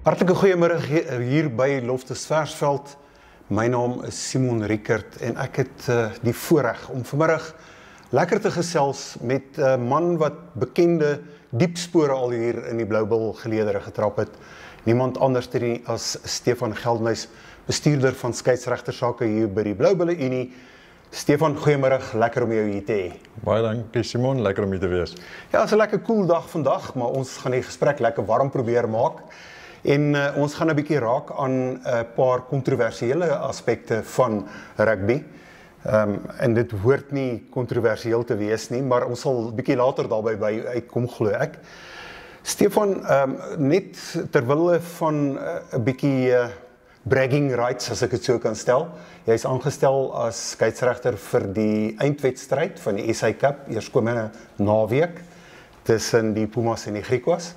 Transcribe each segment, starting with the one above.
Hartlike goeiemiddag hier by Loftus Versveld. My naam is Simon Riekert en ek het die voorreg om vanmiddag lekker te gesels met 'n man wat bekende diep spore al hier in die Bloubil geleedere getrap het. Niemand anders as Stefan Geldenhuys, bestuurder van skeieregtersake hier by die Bloubil Unie. Stefan, goeiemiddag, lekker om jou hier te hê. Baie dankie Simon, lekker om hier te wees. Ja, het is 'n lekker cool dag vandag, maar ons gaan die gesprek lekker warm probeer maak. En ons gaan 'n bietjie raak aan 'n paar kontroversiële aspekte van rugby. En dit hoort nie kontroversieel te wees nie, maar ons sal 'n bietjie later daarby uitkom, glo ek. Stefan, net terwille van 'n bietjie bragging rights, as ek dit so kan stel. Jy is aangestel as skeieregter vir die eindwedstryd van die SA Cup, eerskomende naweek tussen die Pumas en die Griquas.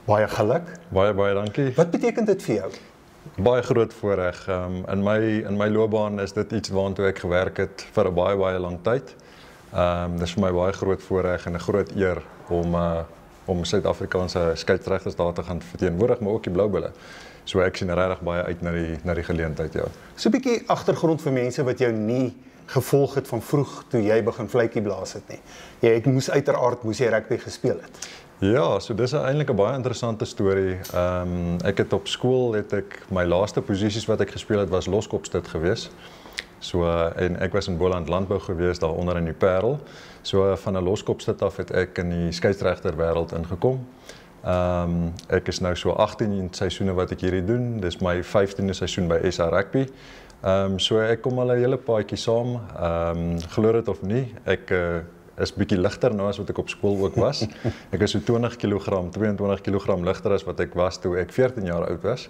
Baie geluk. Baie dankie. Wat beteken dit vir jou? Baie groot voorreg. In my loopbaan is dit iets waartoe ek gewerk het vir 'n baie lang tyd. Dis vir my baie groot voorreg en 'n groot eer om Suid-Afrikaanse skeieregters daar te gaan verteenwoordig, maar ook die Bloubulle. So ek sien regtig baie uit na die geleentheid, ja. So 'n bietjie agtergrond vir mense wat jou nie gevolg het van vroeg toe jy begin vletjie blaas het nie. Jy moes jy rugby gespeel het. Ja, so dis eintlik 'n baie interessante storie. Ek het op skool my laaste posisies wat ek gespeel het was loskopstit gewees. So en ek was in Boland Landbou gewees daar onder in die Parel. So van 'n loskopstit af het ek in die skeieregter wêreld ingekom. Ek is nou so 18 seisoene wat ek hierdie doen. Dis my 15de seisoen by SA Rugby. So ek kom al 'n hele paadjie saam. Glo dit of nie, ek is bietjie ligter nou as wat ek op skool ook was. Ek is so 22 kg ligter as wat ek was toe ek 14 jaar oud was.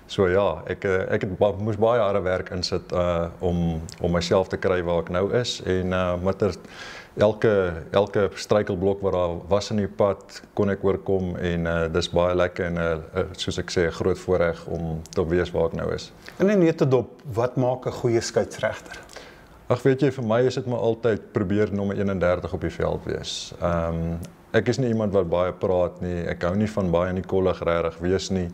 So ja, ek moes baie harde werk insit om myself te kry waar ek nou is en met elke struikelblok wat daar was in die pad kon ek oorkom en dis baie lekker en soos ek sê 'n groot voorreg om te wees waar ek nou is. En in netedop, wat maak 'n goeie skeieregter? Ag weet jy, vir my is dit maar altyd probeer nommer 31 op die veld wees. Ek is nie iemand wat baie praat nie, ek hou nie van baie in die kollig regtig wees nie.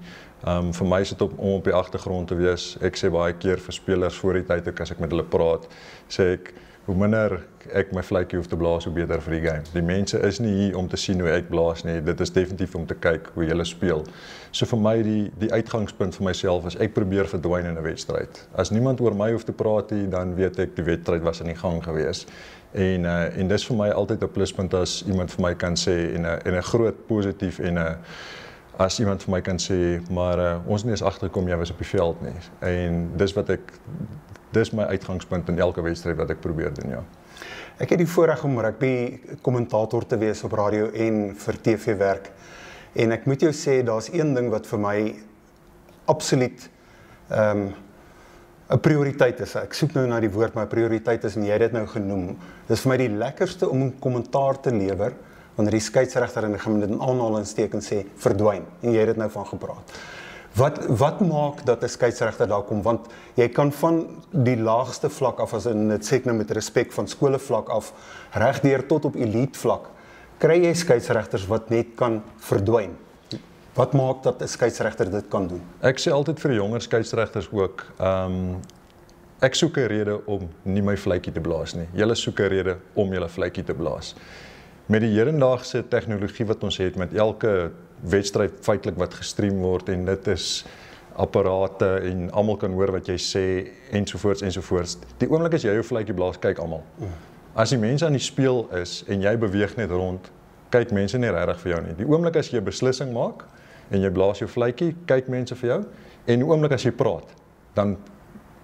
Vir my is dit om op die agtergrond te wees. Ek sê baie keer vir spelers voor die tyd ook as ek met hulle praat, sê ek hoe minder ek my vletjie hoef te blaas, hoe beter vir die game. Die mense is nie hier om te sien hoe ek blaas nie, dit is definitief om te kyk hoe julle speel. So vir my die uitgangspunt vir myself is ek probeer verdwyn in 'n wedstryd. As niemand oor my hoef te praat nie, dan weet ek die wedstryd was in die gang gewees. En dis vir my altyd 'n pluspunt as iemand vir my kan sê en 'n groot positief as iemand vir my kan sê, maar ons nie eens agterkom jy was op die veld nie. En dis my uitgangspunt in elke wedstryd wat ek probeer doen, ja. Ek het die voorreg om rugby kommentator te wees op radio en vir TV werk. En ek moet jou sê, daar's een ding wat vir my absoluut 'n prioriteit is. Ek soek nou na die woord, maar 'n prioriteit is en jy het dit nou genoem. Dis vir my die lekkerste om 'n kommentaar te lewer wanneer die skeieregter en ek gaan dit in aanhalingstekens sê verdwyn en jy het dit nou van gepraat. Wat maak dat 'n skeieregter daar kom? Want jy kan van die laagste vlak af, as in dit sê ek nou met respek van skole vlak af, regdeur tot op elite vlak, kry jy skeieregters wat net kan verdwyn. Wat maak dat 'n skeieregter dit kan doen? Ek sê altyd vir jonger skeieregters ook, ek soek 'n rede om nie my vletjie te blaas nie. Julle soek 'n rede om julle vletjie te blaas. Met die hedendaagse tegnologie wat ons het, met elke wedstryd feitelik wat gestream word en dit is apparate en almal kan hoor wat jy sê ensovoorts. Die oomblik as jy jou vletjie blaas, kyk almal. As die mense aan die speel is en jy beweeg net rond, kyk mense nie regtig vir jou nie. Die oomblik as jy 'n beslissing maak en jy blaas jou vletjie, kyk mense vir jou en die oomblik as jy praat, dan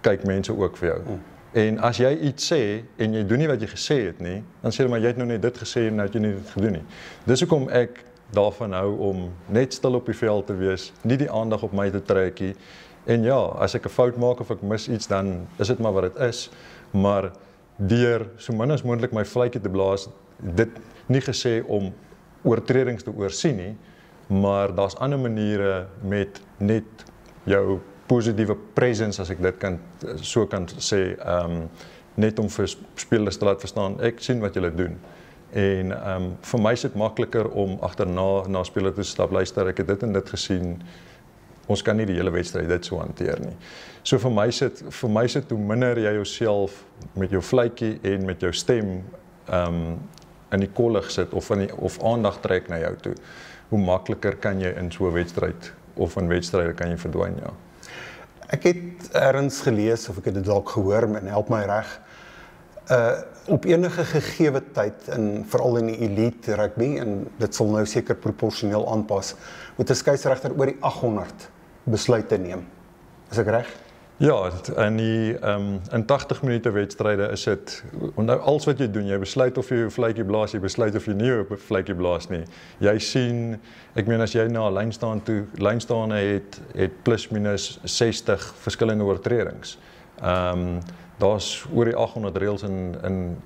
kyk mense ook vir jou. En as jy iets sê en jy doen nie wat jy gesê het nie, dan sê hulle maar jy het nou net dit gesê en nou het jy nie dit gedoen nie. Dis hoekom ek daarvan hou om net stil op die veld te wees, nie die aandag op my te trek nie. En ja, as ek 'n fout maak of ek mis iets, dan is dit maar wat dit is. Maar deur so min as moontlik my vletjie te blaas, dit nie gesê om oortredings te oorsien nie, maar daar's ander maniere met net jou positiewe presence, as ek dit kan sê, net om vir spelers te laat verstaan, ek sien wat julle doen. En vir my is dit makliker om agterna na spelers te stap, luister, ek het dit en dit gesien, ons kan nie die hele wedstryd dit so hanteer nie. So vir my sit hoe minder jy jouself met jou vletjie en met jou stem in die kollig sit of aandag trek na jou toe, hoe makliker kan jy in so 'n wedstryd of in wedstryde kan jy verdwyn, ja. Ek het ergens gelees of ek het dit dalk gehoor en help my reg. Op enige gegeewe tyd en veral in die elite rugby en dit sal nou seker proporsioneel aanpas, moet 'n skeieregter oor die 800 besluite neem. Is ek reg? Ja, in 80 minute wedstryde is dit, onthou alles wat jy doen, jy besluit of jy jou vletjie blaas, jy besluit of jy nie jou vletjie blaas nie. Jy sien, ek meen as jy na 'n lynstaande het plus minus 60 verskillende oortredings. Daar's oor die 800 reëls in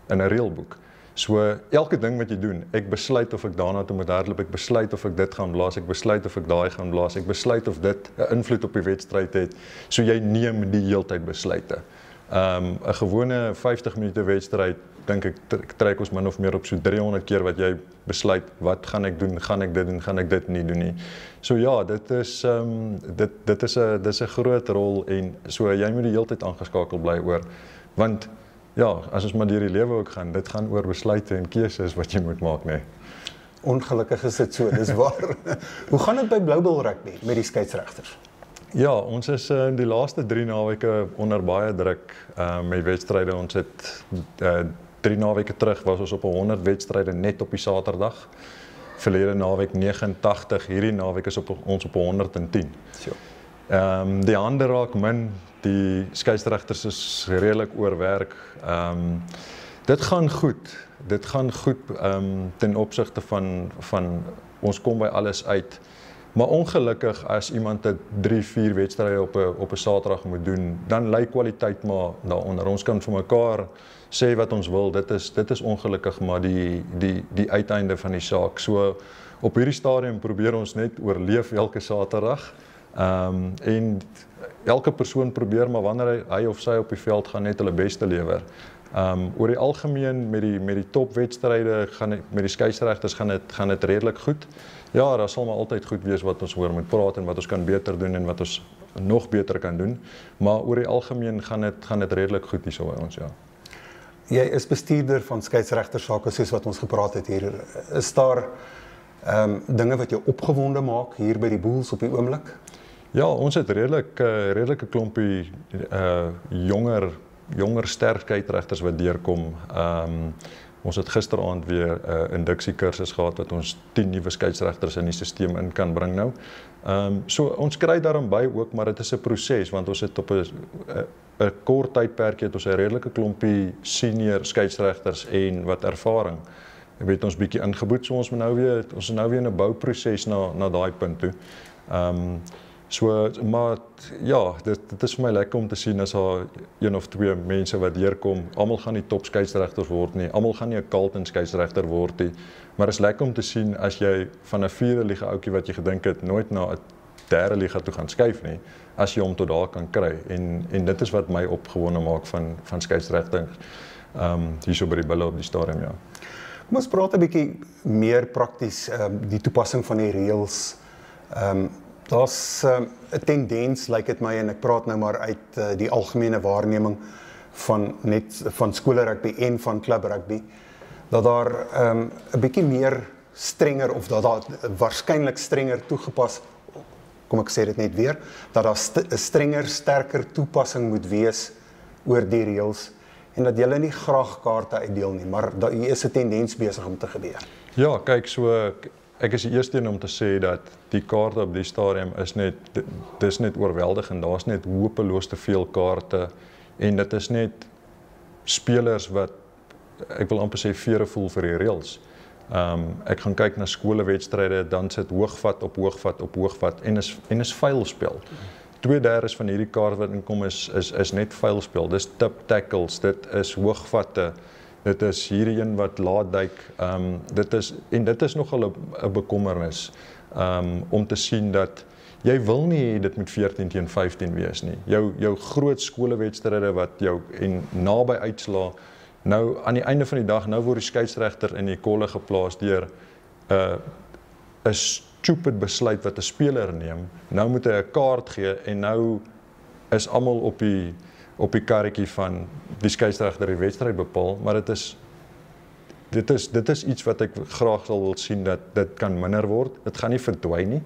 'n reëlboek. So elke ding wat jy doen, ek besluit of ek daarna toe moet hardloop, ek besluit of ek dit gaan blaas, ek besluit of ek daai gaan blaas, ek besluit of dit 'n invloed op die wedstryd het. So jy neem die heeltyd besluite. 'n gewone 50 minute wedstryd, dink ek trek ons min of meer op so 300 keer wat jy besluit, wat gaan ek doen, gaan ek dit doen, gaan ek dit nie doen nie. So ja, dit is 'n groot rol en so jy moet die heeltyd aangeskakel bly oor, want ja, as ons maar deur die lewe ook gaan, dit gaan oor besluite en keuses wat jy moet maak, nee. Ongelukkig is dit so, dis waar. Hoe gaan dit by Blue Bull rugby met die skeieregters? Ja, ons is in die laaste 3 naweke onder baie druk met wedstryde. Ons het 3 naweke terug was ons op 100 wedstryde net op die Saterdag. Verlede naweek 89, hierdie naweek is ons op 110. So. Die hande raak min, die skeieregters is redelik oorwerk. Dit gaan goed. Dit gaan goed ten opsigte van ons kom by alles uit. Maar ongelukkig as iemand 3-4 wedstryde op 'n Saterdag moet doen, dan lê kwaliteit maar daaronder. Ons kan vir mekaar sê wat ons wil. Dit is ongelukkig maar die uiteinde van die saak. So op hierdie stadium probeer ons net oorleef elke Saterdag. En elke persoon probeer maar wanneer hy of sy op die veld gaan net hulle beste lewer. Oor die algemeen met die topwedstryde met die skeieregters gaan dit redelik goed. Ja, daar sal maar altyd goed wees wat ons oor moet praat en wat ons kan beter doen en wat ons nog beter kan doen, maar oor die algemeen gaan dit redelik goed hierso by ons, ja. Jy is bestuurder van skeieregtersake soos wat ons gepraat het hier. Is daar dinge wat jou opgewonde maak hier by die Bulls op die oomblik? Ja, ons het redelike klompie jonger sterk skeieregters wat deurkom. Ons het gisteraand weer 'n induksiekursus gehad wat ons 10 nuwe skeieregters in die stelsel in kan bring nou. So ons kry daarin by ook, maar dit is 'n proses want ons het op 'n kort tydperk het ons 'n redelike klompie senior skeieregters en wat ervaring. Ek weet ons bietjie ingeboet, so ons is nou weer in 'n bouproses na daai punt toe. Maar ja, dit is vir my lekker om te sien as daar 1 of 2 mense wat deurkom. Almal gaan nie top skeieregters word nie, almal gaan nie 'n Carlton skeieregter word nie, maar is lekker om te sien as jy van 'n 4de liga ouetjie wat jy gedink het nooit na 'n 3de liga toe gaan skuif nie, as jy hom tot daar kan kry. En dit is wat my opgewonde maak van skeieregters hierso by die Bulle op die stadium, ja. Kom ons praat 'n bietjie meer prakties, die toepassing van die reëls. Daar's 'n tendens, lyk dit my, en ek praat nou maar uit die algemene waarneming van skoolrugby en van klubrugby, dat daar 'n bietjie meer strenger of dat daar waarskynlik strenger toegepas, kom ek sê dit net weer, dat daar 'n strenger, sterker toepassing moet wees oor die reëls en dat julle nie graag kaarte uitdeel nie, maar daar is 'n tendens besig om te gebeur. Ja, kyk, so ek is die eerste een om te sê dat die kaarte op die stadium dis net oorweldigend. Daar's net hopeloos te veel kaarte en dit is net spelers wat, ek wil amper sê, vere voel vir die reëls. Ek gaan kyk na skolewedstryde, dan sit hoogvat op hoogvat op hoogvat en is vuilspel. 2/3 van hierdie kaart wat inkom is net vuilspel. Dis tip tackles, dit is hoogvatte. Dit is hierdie een wat laat duik. Dit is nogal 'n bekommernis om te sien dat jy wil nie dit met 14-15 wees nie. Jou groot skolewedstryde wat jou en naby uitslaa. Nou aan die einde van die dag, nou word die skeieregter in die kolle geplaas deur 'n stupid besluit wat 'n speler neem. Nou moet hy 'n kaart gee en nou is almal op die karretjie van die skeieregter die wedstryd bepaal, maar dit is iets wat ek graag sal wil sien dat dit kan minder word. Dit gaan nie verdwyn nie.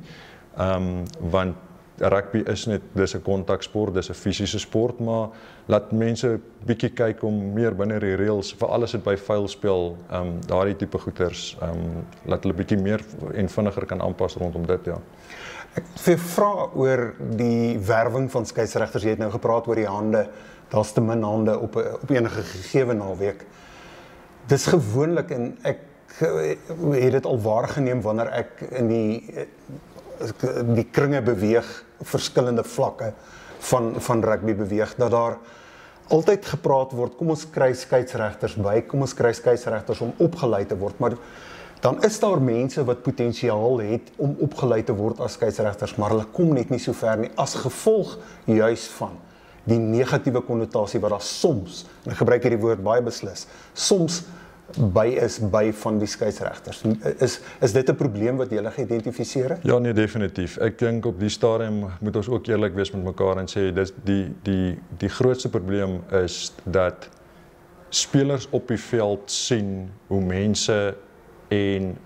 Want rugby is net, dis 'n kontaksport, dis 'n fisiese sport, maar laat mense bietjie kyk om meer binne die reëls, veral as dit by vuilspel, daardie tipe goeters, laat hulle bietjie meer en vinniger kan aanpas rondom dit, ja. Ek wil vra oor die werwing van skeieregters. Jy het nou gepraat oor die hande. Daar's te min hande op enige gegewe naweek. Dis gewoonlik, en ek het dit al waargeneem wanneer ek in die kringe beweeg, verskillende vlakke van rugby beweeg, dat daar altyd gepraat word, kom ons kry skeieregters by, kom ons kry skeieregters om opgelei te word, maar dan is daar mense wat potensiaal het om opgelei te word as skeieregters, maar hulle kom net nie so ver nie, as gevolg juis van die negatiewe konnotasie wat daar soms, en ek gebruik hierdie woord baie beslis, soms by van die skeieregters. Is dit 'n probleem wat julle geïdentifiseer het? Ja, nee, definitief. Ek dink op die stadium moet ons ook eerlik wees met mekaar en sê, die grootste probleem is dat spelers op die veld sien hoe mense en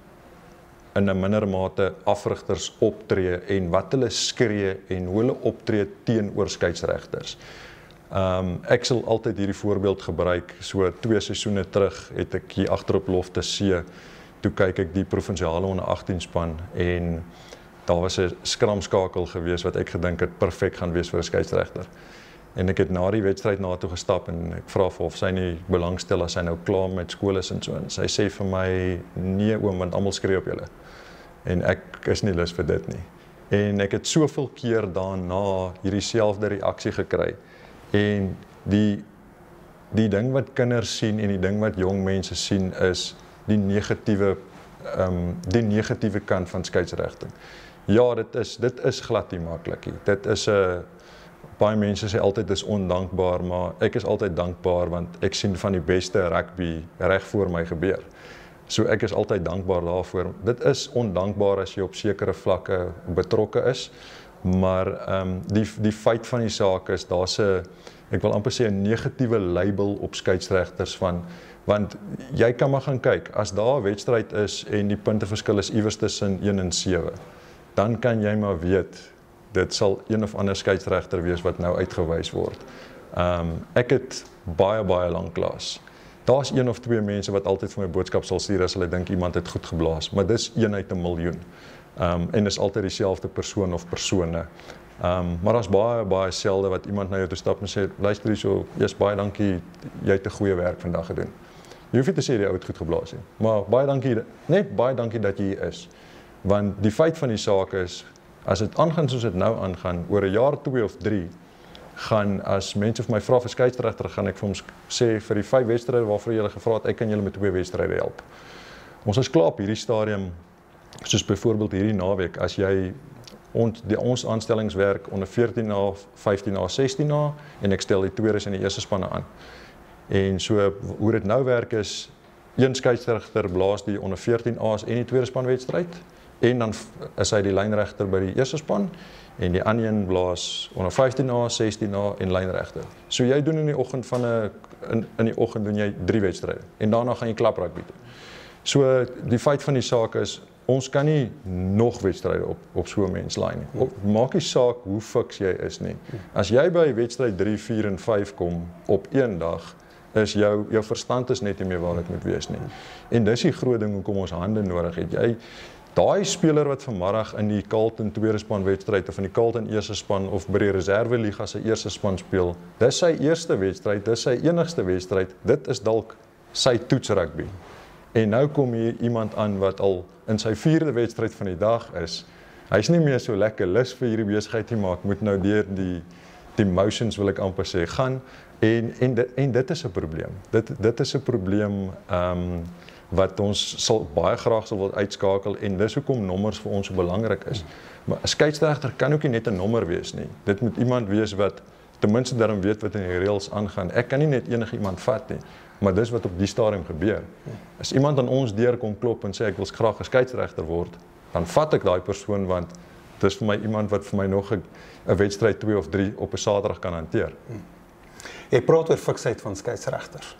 in 'n minder mate afrigters optree en wat hulle skree en hoe hulle optree teenoor skeieregters. Ek sal altyd hierdie voorbeeld gebruik. So 2 seisoene terug het ek hier agterop Lofte C, toe kyk ek die provinsiale onder 18 span en daar was 'n skramskakel gewees wat ek gedink het perfek gaan wees vir 'n skeieregter. En ek het na die wedstryd na toe gestap en ek vra vir of sy nie belangstel as sy nou klaar met skool is en so. En sy sê vir my, nee oom, want almal skree op julle. En ek is nie lus vir dit nie. En ek het soveel keer daarna hierdie selfde reaksie gekry. En die ding wat kinders sien en die ding wat jong mense sien is die negatiewe kant van skeieregting. Ja, dit is glad nie maklik nie. Dit is 'n baie mense sê altyd dis ondankbaar, maar ek is altyd dankbaar want ek sien van die beste rugby reg voor my gebeur. So ek is altyd dankbaar daarvoor. Dit is ondankbaar as jy op sekere vlakke betrokke is, maar die feit van die saak is, daar's 'n, ek wil amper sê 'n negatiewe label op skeieregters want jy kan maar gaan kyk, as daar 'n wedstryd is en die punteverskil is iewers tussen 1 en 7, dan kan jy maar weet, dit sal een of ander skeieregter wees wat nou uitgewys word. Ek het baie lanklaas. Daar's 1 of 2 mense wat altyd vir my boodskap sal stuur as hulle dink iemand het goed geblaas, maar dis 1 uit 'n miljoen. En is altyd dieselfde persoon of persone. Maar daar's baie selde wat iemand na jou toe stap en sê, luister hierso, jy's baie dankie, jy het 'n goeie werk vandag gedoen. Jy hoef nie te sê jy het goed geblaas nie, maar baie dankie dat jy hier is. Want die feit van die saak is, as dit aangaan soos dit nou aangaan, oor 'n jaar 2 of 3, gaan as mense vir my vra vir skeieregter, gaan ek vir hom sê vir die 5 wedstryde waarvoor julle gevra het, ek kan julle met 2 wedstryde help. Ons is klaar op hierdie stadium, soos byvoorbeeld hierdie naweek, as jy ons aanstellingswerk onder 14A, 15A, 16A en ek stel die tweedes en die eerste spanne aan. En so hoe dit nou werk is, een skeieregter blaas die onder 14A's en die tweede span wedstryd en dan is hy die lynregter by die eerste span en die ander een blaas onder 15A, 16A en lynregter. So jy doen in die oggend in die oggend doen jy 3 wedstryde en daarna gaan jy klap rugby toe. So die feit van die saak is, ons kan nie nog wedstryde op so 'n mens laai nie. Maak nie saak hoe fiks jy is nie. As jy by wedstryd 3, 4 en 5 kom op een dag, is jou verstand is net nie meer waar dit moet wees nie. En dis die groot ding hoekom ons hande nodig het. Daai speler wat vanmiddag in die Carlton tweede span wedstryd of in die Carlton eerste span of by die reserve liga se eerste span speel, dis sy eerste wedstryd, dis sy enigste wedstryd, dit is dalk sy toets rugby. En nou kom hier iemand aan wat al in sy 4de wedstryd van die dag is. Hy's nie meer so lekker lus vir hierdie besigheid nie, maar ek moet nou deur die motions wil ek amper sê gaan en dit is 'n probleem. Dit is 'n probleem wat ons sal baie graag sal wil uitskakel en dis hoekom nommers vir ons so belangrik is. Maar 'n skeieregter kan ook nie net 'n nommer wees nie. Dit moet iemand wees wat ten minste daarom weet wat in die reëls aangaan. Ek kan nie net enige iemand vat nie. Maar dis wat op die stadium gebeur. As iemand aan ons deur kom klop en sê ek wil graag 'n skeieregter word, dan vat ek daai persoon want dis vir my iemand wat vir my nog 'n wedstryd 2 of 3 op 'n Saterdag kan hanteer. Jy praat oor fiksheid van skeieregters.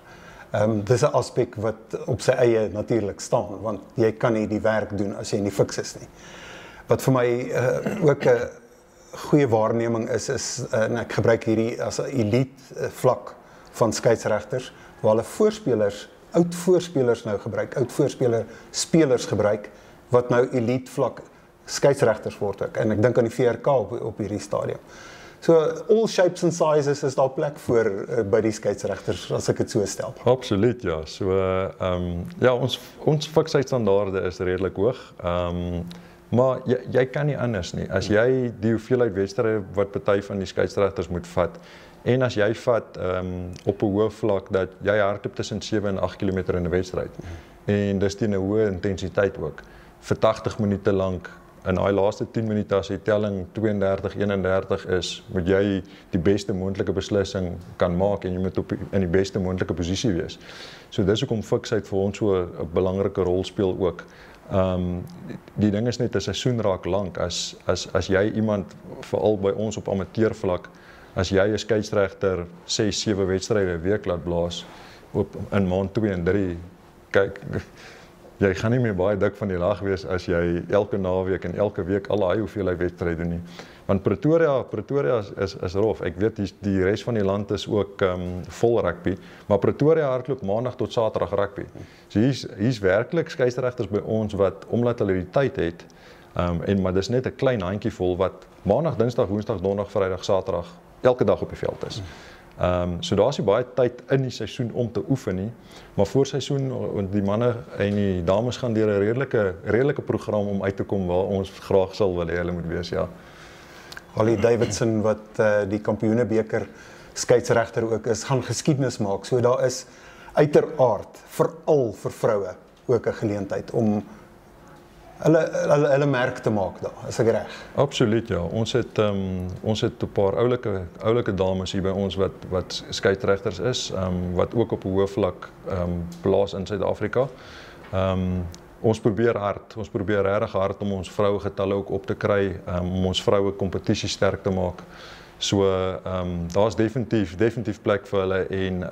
Dis 'n aspek wat op sy eie natuurlik staan, want jy kan nie die werk doen as jy nie fiks is nie. Wat vir my ook 'n goeie waarneming is en ek gebruik hierdie as 'n elite vlak van skeieregters, waar hulle oud voorspelers nou gebruik, spelers gebruik, wat nou elite vlak skeieregters word ook. En ek dink aan die VRK op hierdie stadium. So all shapes and sizes is daar plek voor by die skeieregters, as ek dit so stel. Absoluut, ja. So ja, ons fiksheidsstandaarde is redelik hoog. Maar jy kan nie anders nie. As jy die hoeveelheid wedstryde wat party van die skeieregters moet vat, en as jy vat op 'n hoë vlak dat jy hardloop tussen 7 en 8 km in 'n wedstryd, en dis teen 'n hoë intensiteit ook, vir 80 minute lank, in daai laaste 10 minute as die telling 32-31 is, moet jy die beste moontlike beslissing kan maak en jy moet in die beste moontlike posisie wees. So dis hoekom fiksheid vir ons so 'n belangrike rol speel ook. Die ding is net 'n seisoen raak lank, as jy iemand, veral by ons op amateurvlak, as jy 'n skeieregter 6-7 wedstryde 'n week laat blaas in maand 2 en 3, kyk, jy gaan nie meer baie dik van die lag wees as jy elke naweek en elke week al daai hoeveelheid wedstryde doen nie. Want Pretoria is rof. Ek weet die res van die land is ook vol rugby, maar Pretoria hardloop maandag tot Saterdag rugby. So hier's werklik skeieregters by ons wat, omdat hulle die tyd het, maar dis net 'n klein handjievol wat maandag, Dinsdag, Woensdag, Donderdag, Vrydag, Saterdag elke dag op die veld is. So daar's nie baie tyd in die seisoen om te oefen nie, maar voor seisoen, die manne en die dames gaan deur 'n redelike program om uit te kom waar ons graag sal wil hê hulle moet wees, ja. Holly Davidson, wat die kampioenebeker skeieregter ook is, gaan geskiedenis maak. So daar is uiteraard, veral vir vroue, ook 'n geleentheid om hulle merk te maak daar, is ek reg? Absoluut, ja. Ons het 'n paar oulike dames hier by ons wat skeieregters is, wat ook op 'n hoë vlak blaas in Suid-Afrika. Ons probeer regtig hard om ons vroue getalle ook op te kry, om ons vroue kompetisie sterk te maak. So daar's definitief plek vir hulle, en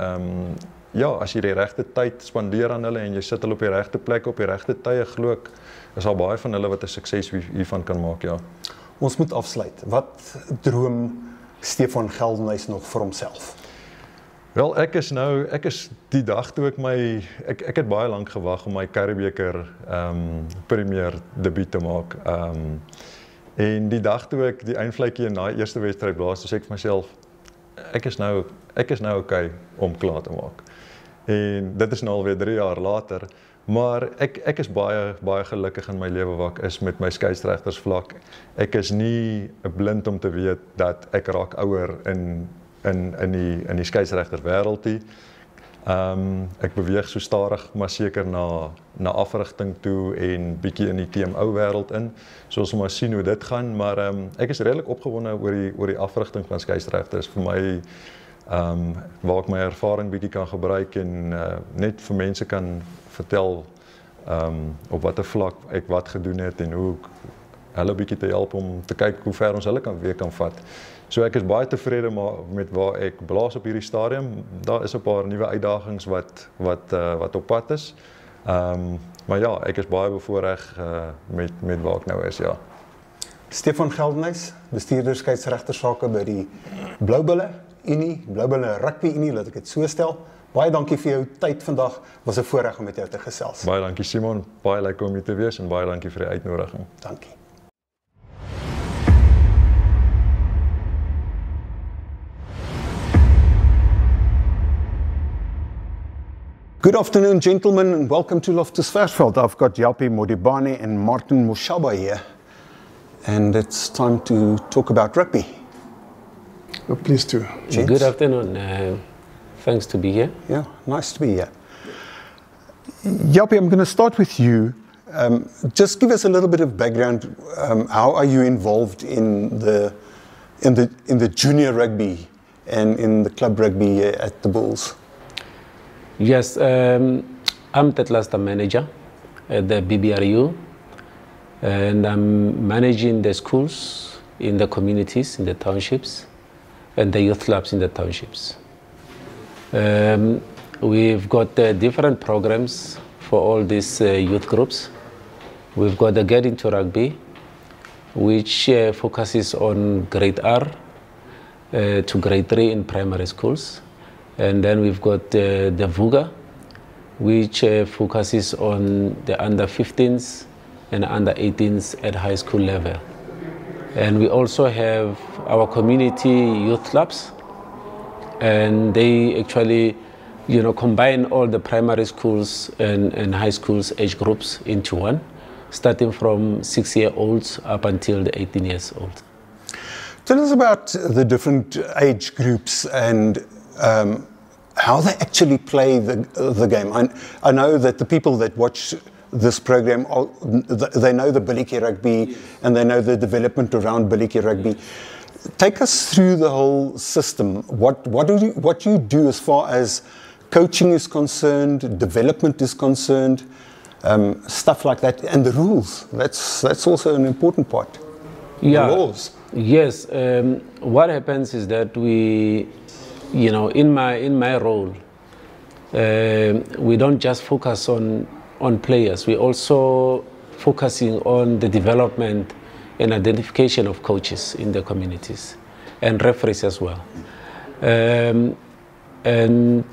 ja, as jy die regte tyd spandeer aan hulle en jy sit hulle op die regte plek op die regte tye, glo ek, is al baie van hulle wat 'n sukses hiervan kan maak, ja. Ons moet afsluit. Wat droom Stefan Geldenhuys nog vir homself? Wel, ek is die dag toe ek het baie lank gewag om my Curriebeeker Premier debuut te maak. En die dag toe ek die eindvletjie in daai eerste wedstryd blaas, toe sê ek vir myself, ek is nou okay om klaar te maak. En dit is nou alweer 3 jaar later, maar ek is baie gelukkig in my lewe wat ek is met my skeieregtersvlak. Ek is nie blind om te weet dat ek raak ouer in die skeieregter wêreld nie. Ek beweeg so stadig maar seker na afrigting toe en bietjie in die TMO wêreld in. So ons maar sien hoe dit gaan, maar ek is redelik opgewonde oor die afrigting van skeieregters. Vir my waar ek my ervaring bietjie kan gebruik en net vir mense kan vertel op watter vlak ek wat gedoen het en hoe hulle bietjie te help om te kyk hoe ver ons hulle weer kan vat. So ek is baie tevrede met waar ek blaas op hierdie stadium. Daar is 'n paar nuwe uitdagings wat op pad is. Maar ja, ek is baie bevoorreg met waar ek nou is, ja. Stefan Geldenhuys, bestuurder skeieregtersake by die Bloubulle Rugby Unie, laat ek dit so stel. Baie dankie vir jou tyd vandag. Was 'n voorreg om met jou te gesels. Baie dankie Simon, baie lekker om hier te wees en baie dankie vir die uitnodiging. Dankie. Good afternoon, gentlemen, and welcome to Loftus Versfeld. I've got Japie Modibane and Martin Moshaba here, and it's time to talk about rugby. Well, pleased to. Gents. Good afternoon. Thanks to be here. Yeah, nice to be here. Japie, I'm going to start with you. Just give us a little bit of background. How are you involved in the junior rugby and in the club rugby at the Bulls? Yes, I'm Tetlas, the manager at the BBRU. and I'm managing the schools in the communities, in the townships, and the youth clubs in the townships. We've got different programs for all these youth groups. We've got the Get Into Rugby, which focuses on grade R to grade 3 in primary schools. And then we've got the VUGA, which focuses on the under 15s and under 18s at high school level. And we also have our community youth clubs, and they actually combine all the primary schools and high schools age groups into one, starting from 6-year-olds up until the 18 years old. Tell us about the different age groups and how they actually play the game. I know that the people that watch this program, they know the Billikie Rugby and they know the development around Billikie Rugby. Take us through the whole system. What you do as far as coaching is concerned, development is concerned, stuff like that, and the rules. That's also an important part. Yeah. The laws. Yes. What happens is that we, in my role, we don't just focus on players. We're also focusing on the development and identification of coaches in the communities and referees as well. And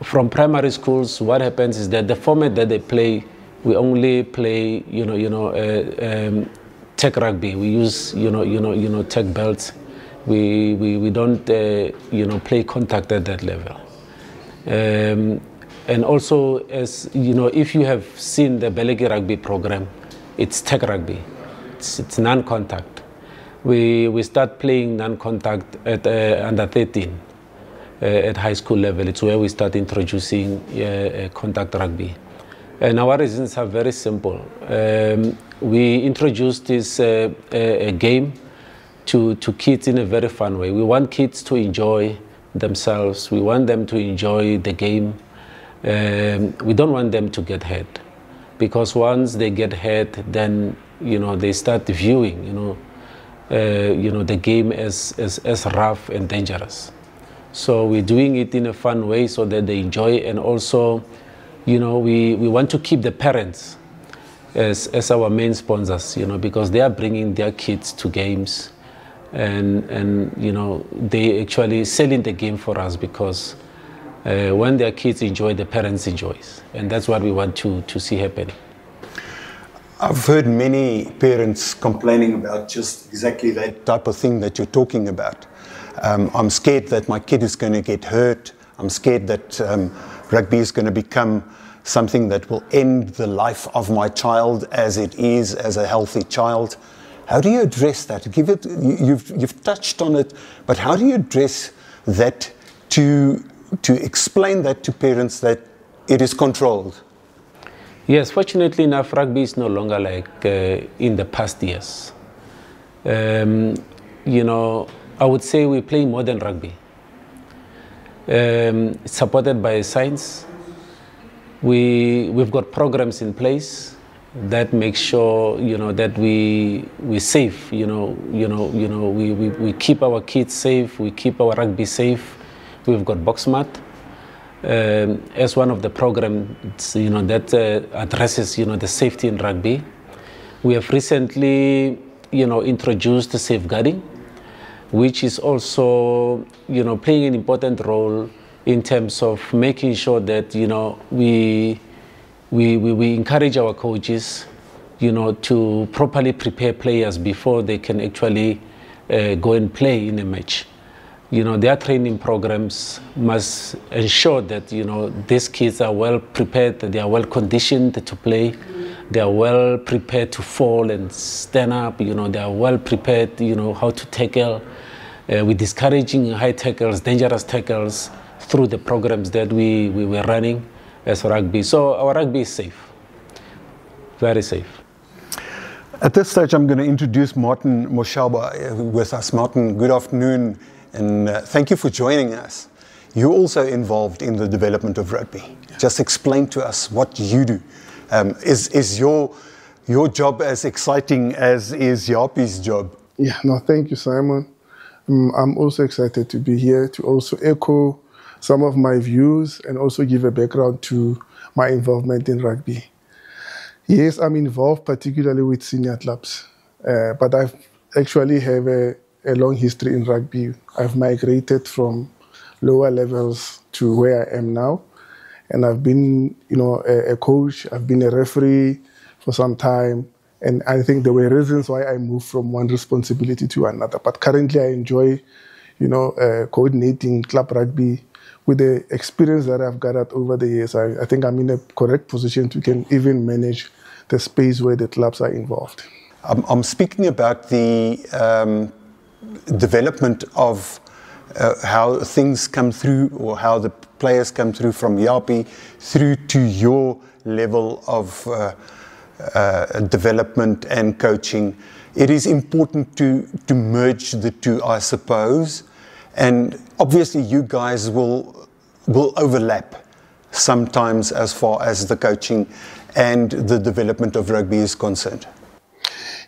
from primary schools, what happens is that the format that they play, we only play tech rugby. We use tech belts. We don't play contact at that level. And also, as if you have seen the Billikie Rugby program, it's tech rugby. It's non-contact. We start playing non-contact at under 13 at high school level. It's where we start introducing contact rugby. And our reasons are very simple. We introduced this game to kids in a very fun way. We want kids to enjoy themselves. We want them to enjoy the game. We don't want them to get hurt, because once they get hurt, then they start viewing the game as rough and dangerous. So we're doing it in a fun way so that they enjoy, and also we want to keep the parents as our main sponsors, because they are bringing their kids to games, and they actually selling the game for us, because when their kids enjoy, the parents enjoy, and that's what we want to see happen. I've heard many parents complaining about just exactly that type of thing that you're talking about. I'm scared that my kid is going to get hurt. I'm scared that rugby is going to become something that will end the life of my child as it is, as a healthy child. How do you address that? You've touched on it, but how do you address that to explain that to parents that it is controlled? Yes, fortunately enough, rugby is no longer like in the past years. I would say we play modern rugby. Supported by science. We've got programs in place that make sure that we safe. We keep our kids safe. We keep our rugby safe. We've got Boxmat as one of the programs that addresses the safety in rugby. We have recently introduced safeguarding, which is also playing an important role in terms of making sure that we encourage our coaches to properly prepare players before they can actually go and play in a match. Their training programs must ensure that these kids are well prepared, they are well conditioned to play, they are well prepared to fall and stand up, they are well prepared how to tackle. We're discouraging high tackles, dangerous tackles through the programs that we were running as rugby. So our rugby is safe, very safe. At this stage, I'm going to introduce Martin Moshaba with us. Martin, good afternoon, and thank you for joining us. You're also involved in the development of rugby. Just explain to us what you do. Is your your job as exciting as is Japie's job? Yeah, no, thank you, Simon. I'm also excited to be here to also echo some of my views and also give a background to my involvement in rugby. Yes, I'm involved particularly with senior clubs, but I actually have a long history in rugby. I've migrated from lower levels to where I am now, and I've been, a coach. I've been a referee for some time, and I think there were reasons why I moved from one responsibility to another. But currently, I enjoy, coordinating club rugby. With the experience that I've gathered over the years, I think I'm in a correct position to can even manage the space where the clubs are involved. I'm speaking about the development of how things come through, or how the players come through from Japie through to your level of development and coaching. It is important to merge the two, I suppose. And obviously you guys will overlap sometimes as far as the coaching and the development of rugby is concerned.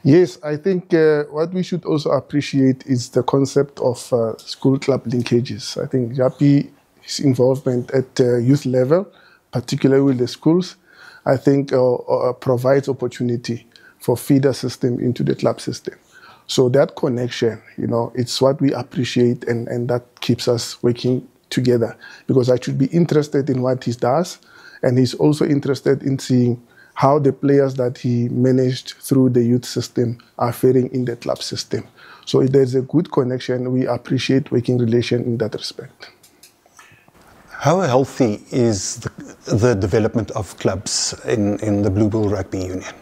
Yes, I think what we should also appreciate is the concept of school club linkages. I think Japie's involvement at youth level, particularly with the schools, I think provides opportunity for feeder system into the club system. So that connection, it's what we appreciate, and that keeps us working together, because I should be interested in what he does, and he's also interested in seeing how the players that he managed through the youth system are faring in the club system. So if there's a good connection, we appreciate working relation in that respect. How healthy is the development of clubs in the Blue Bull Rugby Union?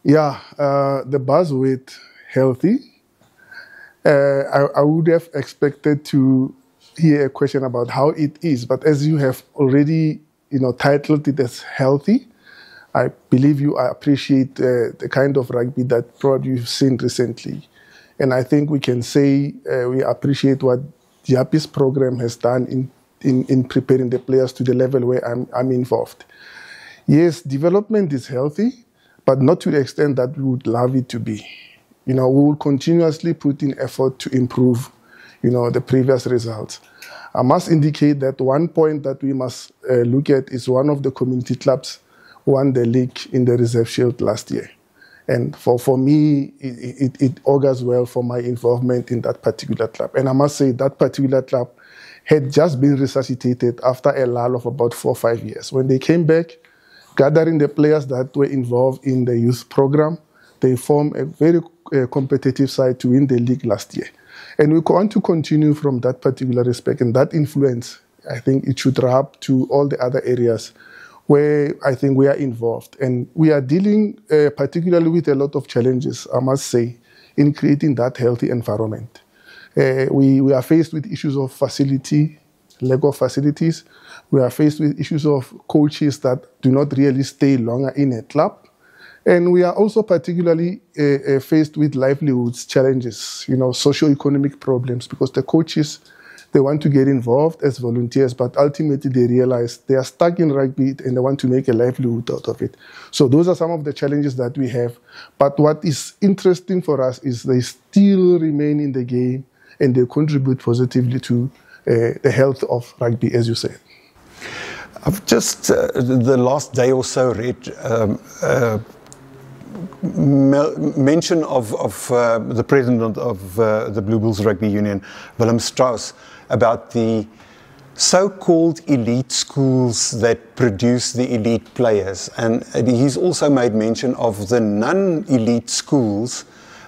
Yeah, the buzzword healthy. I would have expected to hear a question about how it is, but as you have already, titled it as healthy, I believe you appreciate the kind of rugby that probably you've seen recently, and I think we can say we appreciate what Japie's program has done in preparing the players to the level where I'm involved. Yes, development is healthy, but not to the extent that we would love it to be. We will continuously put in effort to improve, the previous results. I must indicate that one point that we must look at is one of the community clubs won the league in the Reserve Shield last year. And for me, it augurs well for my involvement in that particular club. And I must say that particular club had just been resuscitated after a lull of about 4 or 5 years. When they came back, gathering the players that were involved in the youth program, they formed a very competitive side to win the league last year. And we want to continue from that particular respect, and that influence, I think it should wrap to all the other areas where I think we are involved. And we are dealing particularly with a lot of challenges, I must say, in creating that healthy environment. We are faced with issues of facility, lack of facilities. We are faced with issues of coaches that do not really stay longer in a club. And we are also particularly faced with livelihoods challenges, socio-economic problems, because the coaches, they want to get involved as volunteers, but ultimately they realize they are stuck in rugby and they want to make a livelihood out of it. So those are some of the challenges that we have. But what is interesting for us is they still remain in the game and they contribute positively to the health of rugby, as you said. I've just, the last day or so, read mention of the president of the Blue Bulls Rugby Union, Willem Strauss, about the so-called elite schools that produce the elite players. And he's also made mention of the non-elite schools,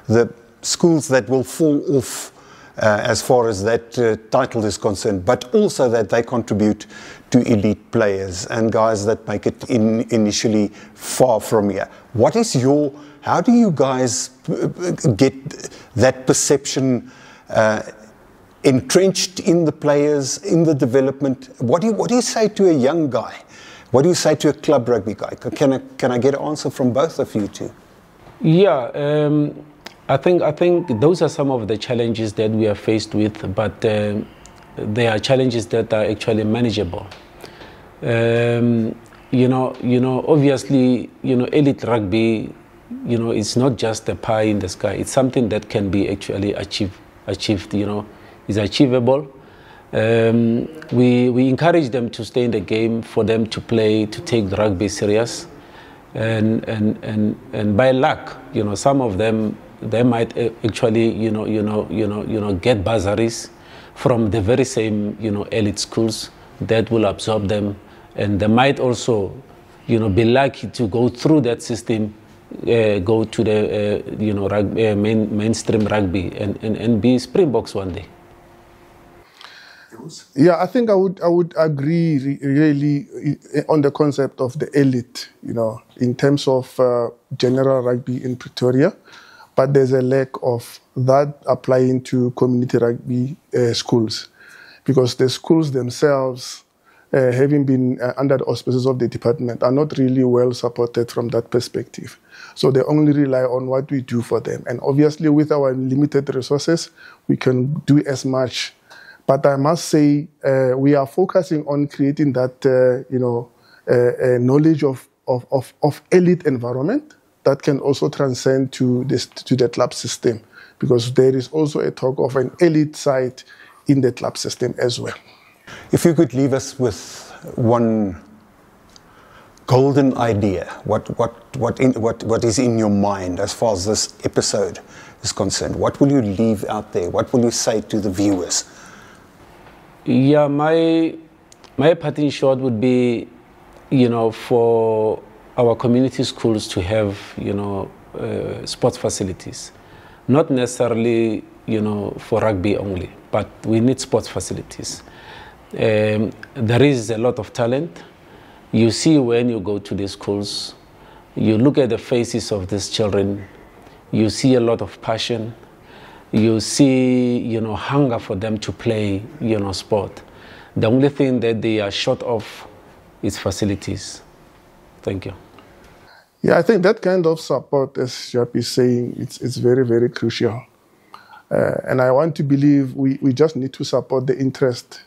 the schools that will fall off as far as that title is concerned, but also that they contribute to elite players and guys that make it initially far from here. What is how do you guys get that perception entrenched in the players, in the development? What do you say to a young guy? What do you say to a club rugby guy? Can I get an answer from both of you two? Yeah, I think those are some of the challenges that we are faced with, but they are challenges that are actually manageable. obviously, elite rugby, it's not just a pie in the sky. It's something that can be actually achieved, is achievable. We encourage them to stay in the game, for them to play, to take the rugby serious. And by luck, some of them, they might actually, get bursaries from the very same, elite schools that will absorb them. And they might also, be lucky to go through that system, go to the, mainstream rugby and be Springboks one day. Yeah, I think I would agree really on the concept of the elite, in terms of general rugby in Pretoria, but there's a lack of that applying to community rugby schools, because the schools themselves, having been under the auspices of the department, are not really well supported from that perspective. So they only rely on what we do for them. And obviously with our limited resources, we can do as much. But I must say, we are focusing on creating that, knowledge of elite environment that can also transcend to the club system, because there is also a talk of an elite side in the club system as well. If you could leave us with one golden idea, what is in your mind as far as this episode is concerned? What will you leave out there? What will you say to the viewers? Yeah, my parting shot would be, for our community schools to have, sports facilities. Not necessarily, for rugby only, but we need sports facilities. There is a lot of talent. You see when you go to these schools, you look at the faces of these children, you see a lot of passion. You see, hunger for them to play, sport. The only thing that they are short of is facilities. Thank you. Yeah, I think that kind of support, as Jaap is saying, it's very, very crucial. And I want to believe we just need to support the interest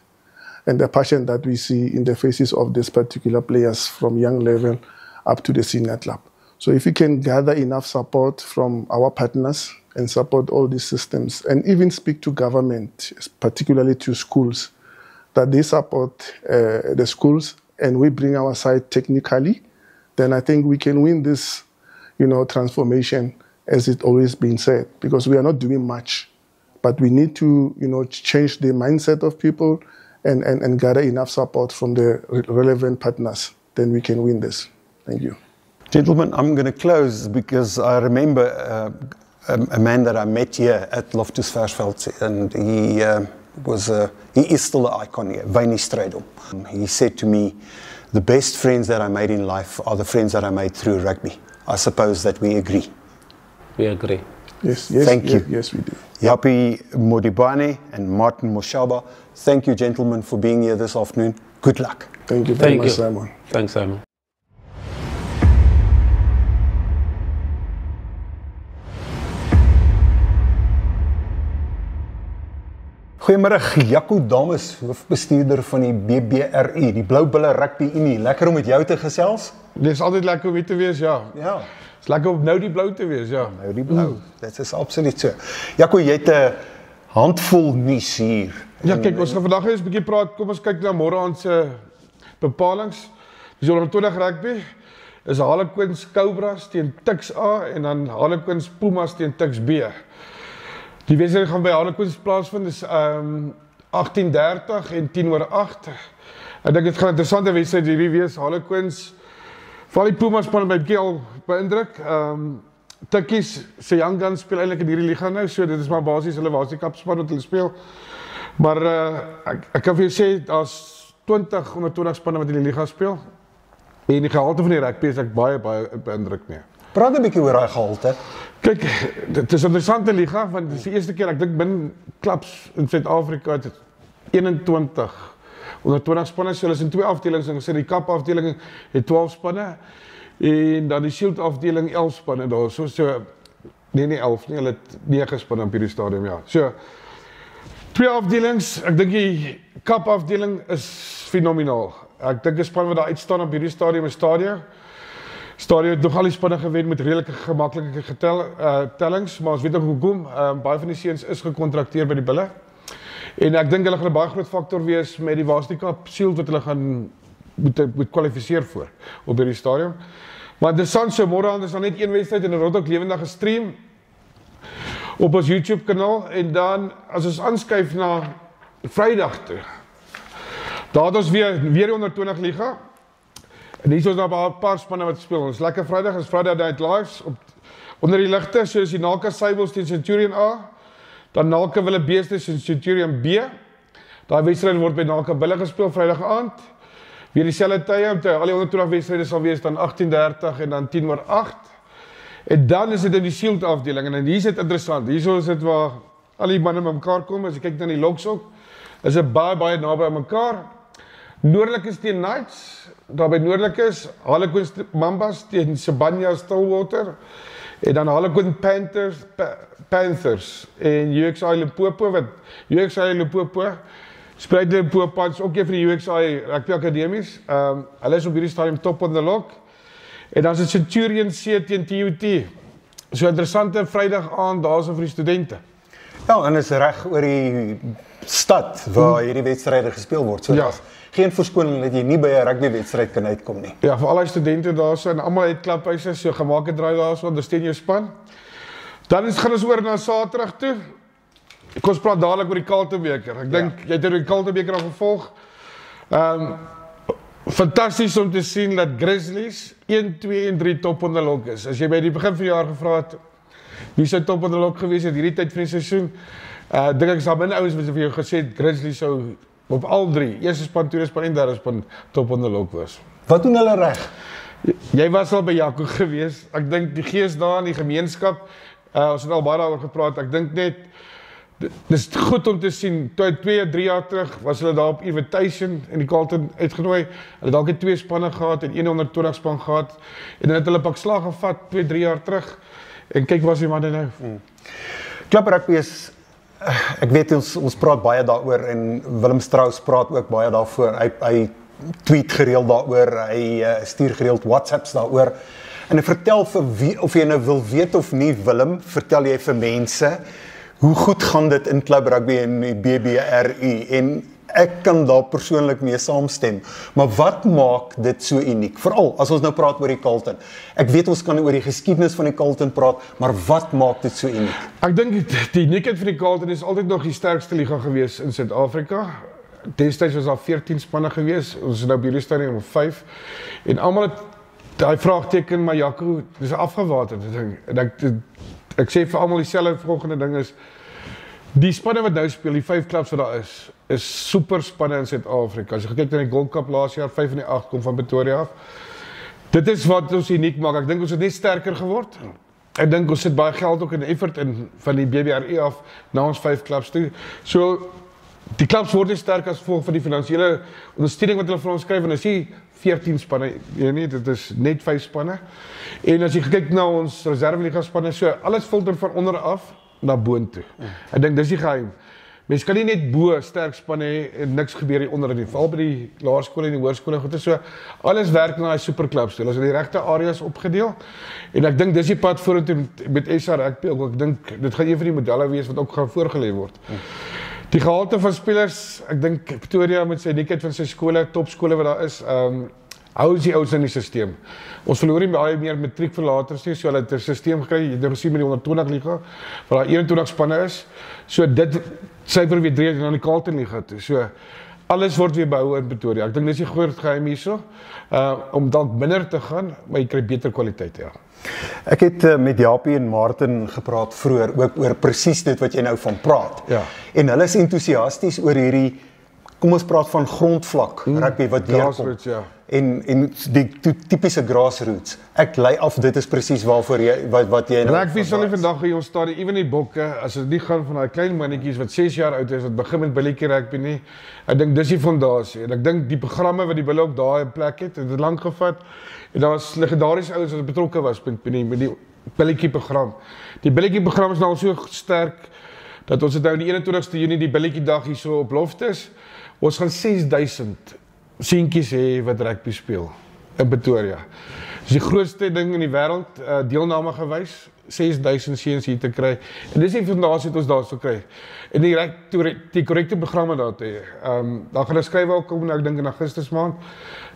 and the passion that we see in the faces of these particular players from young level up to the senior club. So if we can gather enough support from our partners and support all these systems, and even speak to government, particularly to schools, that they support the schools and we bring our side technically, then I think we can win this, transformation, as it always been said, because we are not doing much, but we need to, change the mindset of people and gather enough support from the relevant partners, then we can win this. Thank you. Gentlemen, I'm going to close because I remember a man that I met here at Loftus Versfeld, and he is still an icon here, Wynie Strydom. He said to me, the best friends that I made in life are the friends that I made through rugby. I suppose that we agree. We agree. Yes, thank you. Yes, we do. Japie Modibane and Martin Moshaba, thank you, gentlemen, for being here this afternoon. Good luck. Thank you very much, Simon. Thanks, Simon. Goeiemiddag, Jaco Dames, hoofbestuurder van die BBRU, die Blou Bulle Rugby Unie. Lekker om met jou te gesels? Dit is altyd lekker om hier te wees, ja. Ja. Is lekker om nou die blou te wees, ja. Nou die blou, dit is absoluut so. Jaco, jy het 'n handvol nuus hier. Ja, kyk, ons gaan vandag eens 'n bietjie praat. Kom ons kyk na môre aand se bepalings. Dis onder 20 rugby. Is Harlequins Cobras teen Tuks A en dan Harlequins Pumas teen Tuks B. Die wedstryd gaan by Harlequins plaasvind, is 18:30 en 8:10. Ek dink dit gaan 'n interessante wedstryd hierdie wees. Harlequins, veral die Pumas span my bietjie al beïndruk. Tukkies se Young Guns speel eintlik in hierdie liga nou, so dit is maar basies hulle Wasie-Kaap-span wat hulle speel. Maar ek kan vir jou sê daar's 20 onder 20 spanne wat in die liga speel. En die gehalte van die rugby is ek baie beïndruk nie. Praat 'n bietjie oor daai gehalte. Kyk, dit is 'n interessante liga, want dit is die eerste keer, ek dink binne klubs in Suid-Afrika het 21 onder 20 spanne, so hulle is in 2 afdelings, en gesê die Kap afdeling het 12 spanne, en dan die Shield afdeling 11 spanne daar, so nie 11 nie, hulle het 9 spanne op hierdie stadium, ja. So, 2 afdelings, ek dink die Kap afdeling is fenomenaal. Ek dink 'n span wat daar uitstaan op hierdie stadium is Stadio. Stadio het nog al die spanne gewen met redelike gemaklike tellings, maar ons weet ook hoekom. Baie van die seuns is gekontrakteer by die Bulle. En ek dink hulle gaan 'n baie groot faktor wees met die Varsity Cup Shield wat hulle gaan moet kwalifiseer voor op hierdie stadium. Maar interessant, so môre is dan net een wedstryd en dit word ook lewendig gestream op ons YouTube kanaal en dan as ons aanskuif na Vrydag toe. Daar het ons weer die 120 liga. En hier is ons daar 'n paar spanne wat speel. Ons lekker Vrydag is Friday Night Lives onder die ligte, soos die Nalka Sable teen Centurion A, dan Nalka Wille Beeste teen Centurion B. Daai wedstryd word by Nalka Wille gespeel Vrydag aand. Weer dieselfde tye, al die 120 wedstryde sal wees dan 18:30 en dan 10:08. En dan is dit in die Shield afdeling en hier is dit interessant. Hier is dit waar al die manne mekaar kom. As jy kyk na die loks ook, is dit baie naby aan mekaar. Noordelik is teen Knights, daar by Noordelik is Harlequins Mambas teen Sibanya Stillwater en dan Harlequin Panthers en UXI Limpopo wat UXI Limpopo Spruit Limpopo is ook een van die UXI Rugby Akademies. Hulle is op hierdie stadium top on the lock. En dan is dit Centurion C teen TUT. So interessante Vrydag aand daarso vir die studente. Ja, en is reg oor die stad waar hierdie wedstryde gespeel word. So Ja. geen verskoning dat jy nie by 'n rugbywedstryd kan uitkom nie. Ja, vir al die studente daarso en almal het klaphuise, so gemaak het draai daarso, ondersteun jou span. Dan gaan ons oor na Saterdag toe. Kom ons praat dadelik oor die Carlton beker. Ek dink jy het die Carlton beker al gevolg. Fantasties om te sien dat Grizzlies 1, 2 en 3 top on the lock is. As jy by die begin van die jaar gevra het wie sou top on the lock gewees het hierdie tyd van die seisoen, dink ek is daar min ouens wat vir jou gesê het Grizzlies sou op al 3, eerste span, tweede span en derde span top on the lock was. Wat doen hulle reg? Jy was al by Jaco gewees. Ek dink die gees daar in die gemeenskap, ons het al baie daaroor gepraat. Ek dink net dis goed om te sien. 2, 3 jaar terug was hulle daar op invitation en die Carlton uitgenooi. Hulle dalk het 2 spanne gehad en 120 span gehad en dan het hulle pak slag gevat 2, 3 jaar terug. En kyk waar is die manne nou. Klub rugby is ek weet ons praat baie daaroor en Willem Strauss praat ook baie daarvoor. Hy tweet gereeld daaroor, hy stuur gereeld WhatsApps daaroor. En hy vertel vir wie of jy nou wil weet of nie, Willem, vertel jy vir mense hoe goed gaan dit in klub rugby en die BBRU en ek kan daar persoonlik mee saamstem. Maar wat maak dit so uniek? Veral as ons nou praat oor die Carlton. Ek weet ons kan oor die geskiedenis van die Carlton praat, maar wat maak dit so uniek? Ek dink die uniekheid van die Carlton is altyd nog die sterkste liga gewees in Suid-Afrika. Destyds was daar 14 spanne gewees. Ons is nou op hierdie stadium op 5 en almal het daai vraagteken, maar Jaco, dis 'n afgewaterde ding. En ek sê vir almal dieselfde volgende ding is die spanne wat nou speel, die 5 klubs wat daar is super spanne in Suid-Afrika. As jy kyk na die Gold Cup laas jaar, 5 van die 8 kom van Pretoria af. Dit is wat ons uniek maak. Ek dink ons het net sterker geword. Ek dink ons sit baie geld ook in effort in van die BBRU af na ons 5 klubs toe. So die klubs word nie sterk as gevolg van die finansiële ondersteuning wat hulle vir ons skryf en as jy 14 spanne, jy nie, dit is net 5 spanne. En as jy kyk na ons reserveliga spanne, so alles filter van onder af na boontoe. Ek dink dis die geheim. Mens kan nie net bo sterk spanne hê en niks gebeur hier onder nie. Veral by die laerskole en die hoërskole goed. So alles werk na 'n superklubs toe. Ons het die regte areas opgedeel. En ek dink dis die pad vorentoe met SA Rugby ook. Ek dink dit gaan een van die modelle wees wat ook gaan voorgelê word. Die gehalte van spelers, ek dink Pretoria met sy uniekheid van sy skole, topskole wat daar is, hou die ouens in die stelsel. Ons verloor nie baie meer matriekverlaters nie, so hulle het 'n stelsel gekry. Jy het nou gesien met die 120 liga waar daar 21 spanne is. So dit syfer weer 3 na die Carlton liga toe. So alles word weer behou in Pretoria. Ek dink dis die groot geheim hierso. Om dalk minder te gaan, maar jy kry beter kwaliteit, ja. Ek het met Japie en Martin gepraat vroeër ook oor presies dit wat jy nou van praat. Ja. En hulle is entoesiasties oor hierdie, kom ons praat van grondvlak rugby wat deurkom. Grassroots, ja. En die tipiese grassroots. Ek lei af dit is presies waarvoor jy wat jy nou. Rugby sal nie vandag hier ons stadion, ewen die bokke, as dit nie gaan van daai klein mannetjies wat 6 jaar oud is wat begin met billetjie rugby nie. Ek dink dis die fondasie. En ek dink die programme wat die Bulle ook daar in plek het dit lank gevat. En daar was legendariese ouens wat betrokke was met die billetjie program. Die billetjie program is nou al so sterk dat ons het nou die 21ste Junie die billetjie dag hierso op Loftus. Ons gaan 6000 seentjies hê wat rugby speel in Pretoria. Dis die grootste ding in die wêreld, deelname gewys, 6000 seuns hier te kry. En dis die fondasie wat ons daarso kry. En die korrekte programme daar te hê. Daar gaan 'n skrywe ook kom, ek dink in Augustus maand,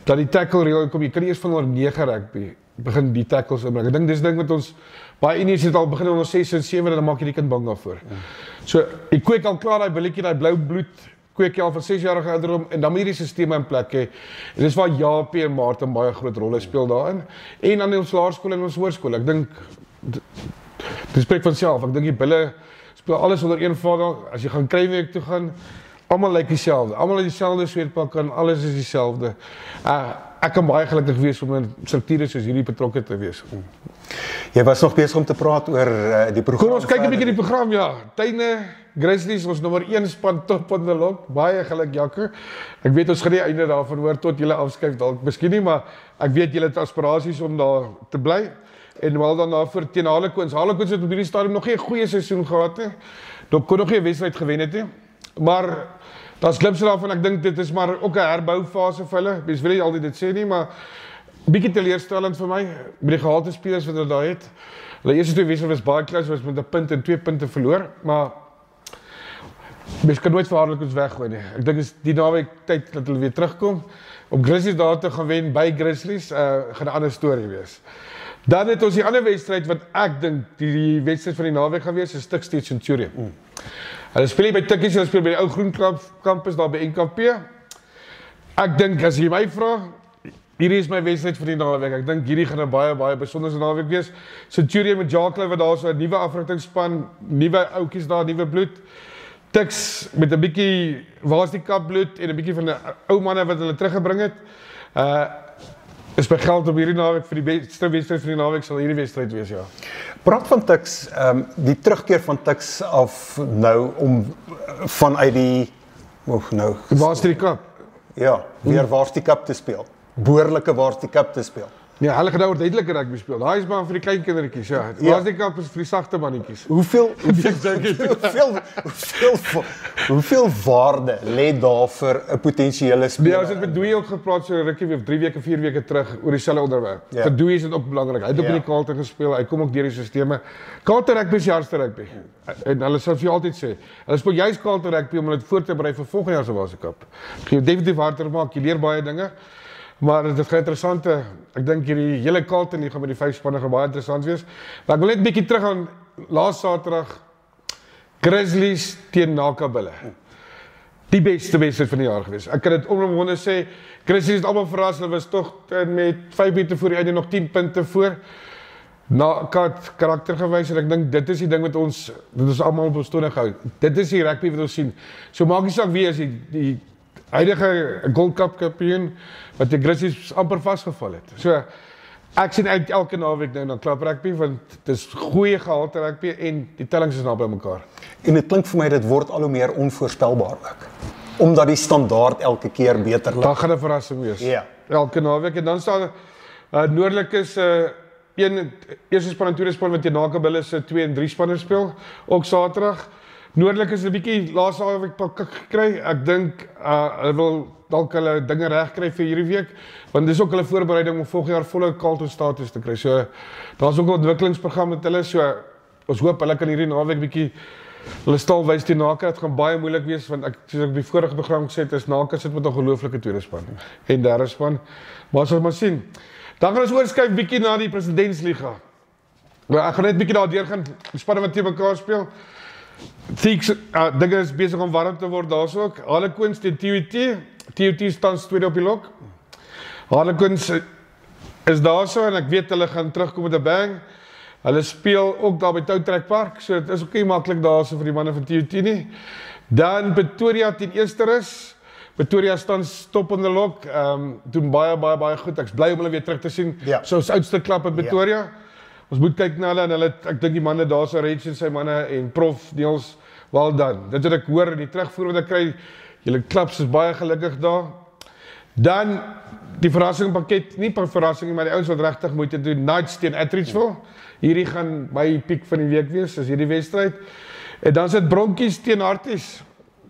dat die tackle reël kom. Jy kan nie eers van onder 9 rugby begin die tackles inbring. Ek dink dis ding wat ons baie unies het al begin onder 6 en 7 en dan maak jy die kind bang daarvoor. So ek kweek al klaar daai billetjie, daai blou bloed kweek jy al van 6-jarige ouderdom en dan moet jy die sisteme in plek hê. En dis waar Japie en Martin baie groot rolle speel daarin. En dan in ons laerskool en ons hoërskool. Ek dink dit spreek van self. Ek dink die bulle speel alles onder een vader. As jy gaan Kruiweek toe gaan, almal lyk dieselfde. Almal het dieselfde sweetpak en alles is dieselfde. Ek kan baie gelukkig wees om in strukture soos hierdie betrokke te wees. Jy was nog besig om te praat oor die program. Kom ons kyk 'n bietjie die program, ja. Tuine, Grizzlies, ons nommer 1 span top on the log. Baie geluk Jaco. Ek weet ons gaan nie einde daarvan hoor tot julle afskuif dalk miskien nie, maar ek weet julle het aspirasies om daar te bly. En wel dan daarvoor teen Harlequins. Harlequins het op hierdie stadium nog nie 'n goeie seisoen gehad nie. Hulle kon nog nie 'n wedstryd gewen het nie. Maar daar's glimse daarvan, ek dink dit is maar ook 'n herboufase vir hulle. Mens wil nie altyd dit sê nie, maar bietjie teleurstellend vir my met die gehalte spelers wat hulle daar het. Hulle eerste 2 wedstryde was baie close, was met 'n punt en 2 punte verloor, maar mens kan nooit vir Harlequins weggooi nie. Ek dink is die naweek tyd dat hulle weer terugkom. Om Grizzlies daar te gaan wen by Grizzlies, gaan 'n ander storie wees. Dan het ons die ander wedstryd wat ek dink die wedstryd van die naweek gaan wees, is Tikstead Centurion. Hulle speel nie by Tikkies, hulle speel by die ou groen kampus daar by NKP. Ek dink as jy my vra, hierdie is my wedstryd vir die naweek. Ek dink hierdie gaan 'n baie besondere naweek wees. Centurion met Jacques wat daar so 'n nuwe afrigtingspan, nuwe oudjies daar, nuwe bloed. Tiks met 'n bietjie waar's die kapbloed en 'n bietjie van 'n ou manne wat hulle teruggebring het. Is by geld op hierdie naweek vir die beste wedstryd van die naweek sal hierdie wedstryd wees, ja. Praat van Tiks, die terugkeer van Tiks af nou om vanuit die Waar's die kap? Ja, weer Varsity Cup te speel. Behoorlike Varsity Cup te speel. Ja, hulle gaan nou ordentlike rugby speel. Daai is maar vir die klein kindertjies, ja. Varsity Cup is vir die sagte mannetjies. Hoeveel waarde lê daar vir 'n potensiële speler? Nee, ons het met Dowie ook gepraat so rukkie weer 3 weke, 4 weke terug oor dieselfde onderwerp. Vir Dowie is dit ook belangrik. Hy het ook in die Carlton gespeel. Hy kom ook deur die sisteme. Carlton rugby is die hardste rugby. En hulle sal vir jou altyd sê, hulle speel juist Carlton rugby om dit voor te berei vir volgende jaar se Varsity Cup. Jy definitief harder maak, jy leer baie dinge. Maar dit gaan interessant, ek dink hierdie hele Carlton hier gaan met die 5 spanne baie interessant wees. Maar ek wil net 'n bietjie terug aan laas Saterdag Grizzlies teen Nakabulle. Die beste wedstryd van die jaar gewees. Ek kan dit onomwonde sê, Grizzlies het almal verras, hulle was tog met 5 minute voor die einde nog 10 punte voor. Nakat karakter gewys en ek dink dit is die ding wat ons almal op ons tone hou. Dit is die rugby wat ons sien. So maak nie saak wie as die huidige Gold Cup kampioen wat die Grizzlies amper vasgeval het. So ek sien uit elke naweek nou na klap rugby want dit is goeie gehalte rugby en die tellings is naby mekaar. En dit klink vir my dit word al hoe meer onvoorspelbaar ook. Omdat die standaard elke keer beter lyk. Daar gaan 'n verrassing wees. Ja. Elke naweek en dan staan Noordelik is eerste span en tweede span wat teen Nakabulle se 2 en 3 spanne speel ook Saterdag. Noordelik is 'n bietjie laaste naweek pak gekry. Ek dink hulle wil dalk hulle dinge reg kry vir hierdie week, want dis ook hulle voorbereiding om volgende jaar volle Carlton status te kry. So daar's ook 'n ontwikkelingsprogram met hulle. So ons hoop hulle kan hierdie naweek bietjie hulle staal wys teen Naka. Dit gaan baie moeilik wees want soos ek die vorige program gesê het, is Naka sit met 'n ongelooflike tweede span en derde span. Maar ons sal maar sien. Dan gaan ons oorskuif bietjie na die Presidentsliga. Ek gaan net bietjie daardeur gaan die spanne wat teen mekaar speel. Dinge is besig om warm te word daar's ook. Harlequins teen TUT. TUT staan tweede op die lok. Harlequins is daarso en ek weet hulle gaan terugkom met 'n bang. Hulle speel ook daar by Touwtrek Park, so dit is ook nie maklik daarso vir die manne van TUT nie. Dan Pretoria teen Eersterus. Pretoria staan top on the lok. Doen baie goed. Ek's bly om hulle weer terug te sien. Ja. So ons oudste klub in Pretoria. Ja. Ons moet kyk na hulle en hulle ek dink die manne daar so Rich en sy manne en Prof Niels wel dan. Dit wat ek hoor in die terugvoer wat ek kry, julle klubs is baie gelukkig daar. Dan die verrassingpakket, nie per verrassing maar die ouens wat regtig moeite doen, Knights teen Atteridgeville. Hierdie gaan my piek van die week wees, is hierdie wedstryd. En dan sit Bronkies teen Harties.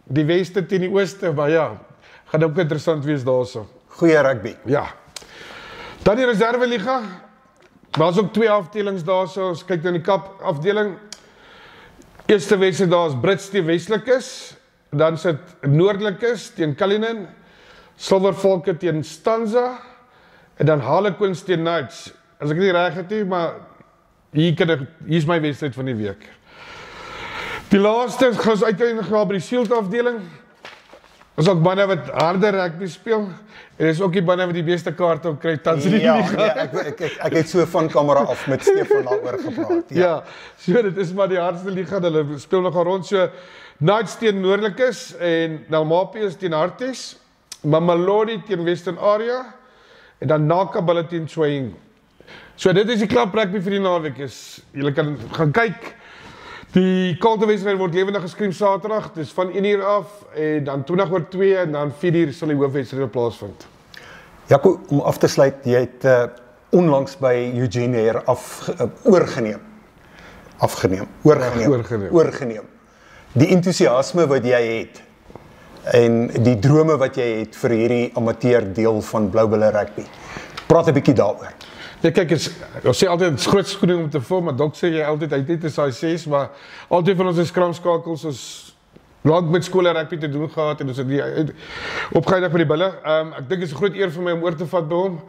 Die weste teen die ooste, maar ja, gaan ook interessant wees daarso. goeie rugby. Ja. Dan die reserve liga. Daar's ook 2 afdelings daar, so ons kyk na die kap afdeling. Eerste wedstryd daar is Brits teen Westelike, dan sit Noordelike teen Cullinan, Silvervalke teen Stanza en dan Harlequins teen Knights. As ek nie reg het nie, maar hier is my wedstryd van die week. Die laaste gaan ons uiteindelik by die Shield afdeling. Ons ook manne wat harde rugby speel en dis ook die manne wat die meeste kaarte op kry tans in die liga. Ek het so van kamera af met Stefan daaroor gepraat. Ja, so dit is maar die hardste liga. Hulle speel nogal rond so Knights teen Noordelikes en Dalmapius teen Harties, Mamelodi teen Western Area en dan Nakabala teen Swaying. So dit is die klap rugby vir die naweek. Julle kan gaan kyk. Die Kaltewedstryd word lewendig geskream Saterdag, dis van 1:00 af en dan 2:20 en dan 4:00 sal die hoofwedstryd plaasvind. Jaco, om af te sluit, jy het onlangs by Eugene hier oorgeneem. Die entoesiasme wat jy het en die drome wat jy het vir hierdie amateur deel van Bloubulle rugby. Praat 'n bietjie daaroor. Ja, kyk, ons sê altyd het groot skoene om te vul, maar Dok sê jy altyd, hy het net 'n size 6, maar altyd van ons skramskakels, ons lank met skole rugby te doen gehad, en ons het die opgeëindig met die bulle. Ek dink dit is 'n groot eer vir my om oor te vat by hom.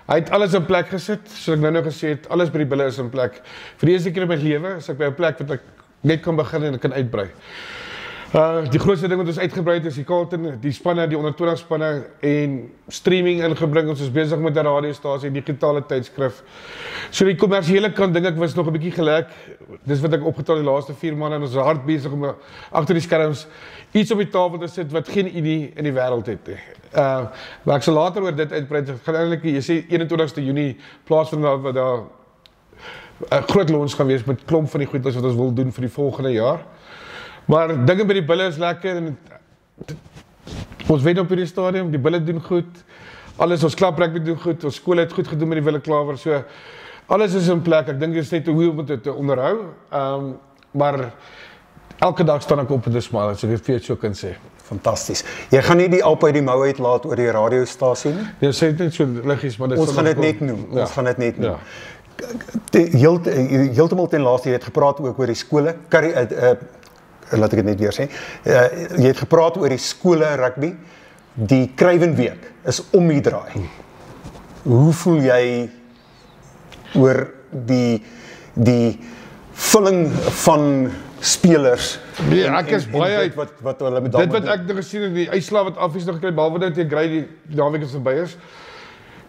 Hy het alles in plek gesit, soos ek nou gesê het, alles by die bulle is in plek. Vir die eerste keer in my lewe is ek by 'n plek wat ek net kan begin en kan uitbrei. Die grootste ding wat ons uitgebrei het is die Carlton, die spanne, die onder 20 spanne en streaming ingebring. Ons is besig met 'n radiostasie en digitale tydskrif. So die kommersiële kant dink ek was nog 'n bietjie gelek. Dis wat ek opgetel die laaste 4 maande en ons is hard besig om agter die skerms iets op die tafel te sit wat geen idee in die wêreld het nie. Maar ek sal later oor dit uitbrei. Dit gaan eintlik, jy sê 21ste Junie plaasvind waar daar 'n groot launch gaan wees met klomp van die goedes wat ons wil doen vir die volgende jaar. Maar dinge by die bulle is lekker en ons wen op hierdie stadium, die bulle doen goed. Alles, ons klap rugby doen goed, ons skole het goed gedoen met die Wille Klawer. So alles is in plek. Ek dink dit is net hoe om dit te onderhou. Maar elke dag staan ek op met 'n smile, so ek vir jou so kan sê. Fantasties. Jy gaan nie die alp uit die mou uitlaat oor die radiostasie nie? Jy sê dit net so liggies, maar dit ons gaan dit net noem. Ja. Ons gaan dit net noem. Ja. Heeltemal ten laaste jy het gepraat ook oor die skole. Laat ek dit net weer sê. Jy het gepraat oor die skole rugby. Die Kruiwenweek is om die draai. Hoe voel jy oor die vulling van spelers? Nee, ek is baie uit wat hulle met dit wat ek nou gesien het, die uitslae wat af is nog gekry, behalwe dat die Grey die naweek is verby is.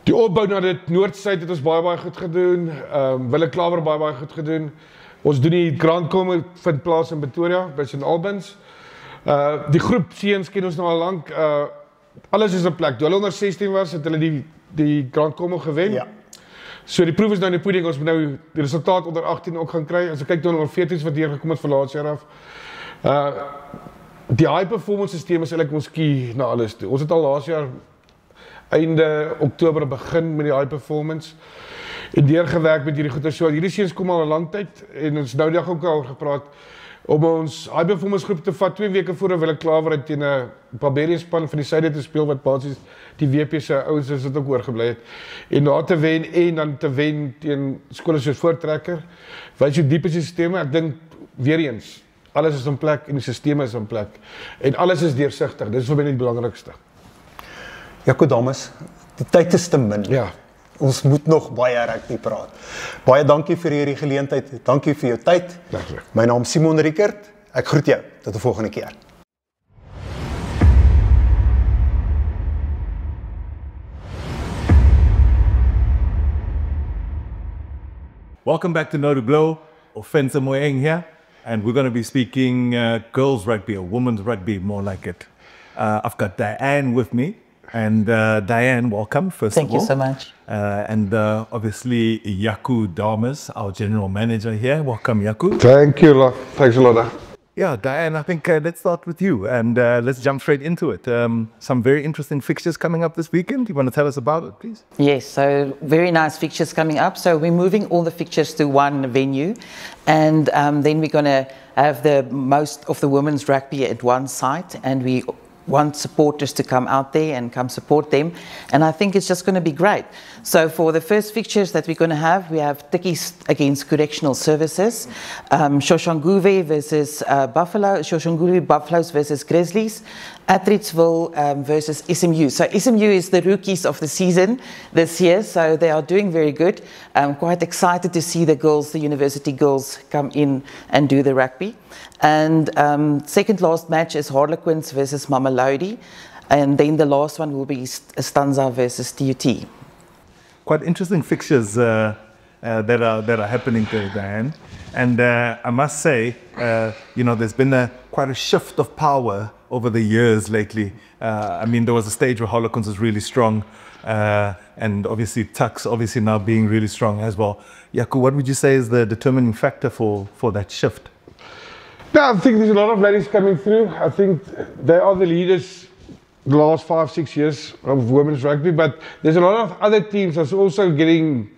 Die opbou na dit Noord-Suid het ons baie goed gedoen. Wille Klawer baie goed gedoen. Ons doen die Grand Komme vind plaas in Pretoria by St Albans. Die groep seuns ken ons nou al lank. Alles is in plek. Toe hulle onder 16 was, het hulle die Grand Komme gewen. Ja. So die proef is nou in die pudding. Ons moet nou die resultaat onder 18 ook gaan kry. As ek kyk dan onder 14's wat hier gekom het van laas jaar af. Die high performance stelsel is eintlik ons key na alles toe. Ons het al laas jaar einde Oktober begin met die high performance. En deurgewerk met hierdie goeie so. Hierdie seuns kom al 'n lang tyd en ons nou dag ook al gepraat om ons high performance groep te vat 2 weke voor Wille Klawer uit teen 'n Barbarian span van die suide te speel wat basies die WP se ouens is wat ook oorgebly het. En daar te wen en dan te wen teen skole soos Voortrekker. Wys hoe diep is die stelsel. Ek dink weer eens alles is in plek en die stelsel is in plek en alles is deursigtig. Dis vir my die belangrikste. Jaco dames, die tyd is te min. Ja. Ons moet nog baie rugby praat. Baie dankie vir hierdie geleentheid. Dankie vir jou tyd. Dankie. My naam is Simon Riekert. Ek groet jou. Tot 'n volgende keer. Welcome back to No to Blow. Offensa Moyeng here, and we're going to be speaking girls rugby or women's rugby, more like it. I've got Diane with me. And Diane, welcome, first of all. Thank you so much. And obviously, Jaco Dames, our general manager here. Welcome, Jaco. Thank you, lot. Thanks a lot. Yeah, Diane, I think let's start with you and let's jump straight into it. Some very interesting fixtures coming up this weekend. You want to tell us about it, please? Yes, so very nice fixtures coming up. So we're moving all the fixtures to one venue, and then we're going to have the most of the women's rugby at one site, and we want supporters to come out there and come support them. And I think it's just going to be great. So for the first fixtures that we're going to have, we have Tikkies against Correctional Services, Shoshanguve versus Buffalo, Shoshanguve Buffaloes versus Grizzlies, Atteridgeville versus SMU. So SMU is the rookies of the season this year, so they are doing very good. I'm quite excited to see the girls, the university girls, come in and do the rugby. And second last match is Harlequins versus Mamelodi, and then the last one will be Stanza versus TUT. Quite interesting fixtures that are happening there, Diane. And I must say, you know, there's been quite a shift of power over the years lately. I mean, there was a stage where Harlequins was really strong, and obviously Tuks obviously now being really strong as well. Yaku, what would you say is the determining factor for that shift? No, I think there's a lot of ladies coming through. I think they are the leaders the last 5-6 years of women's rugby, but there's a lot of other teams that's also getting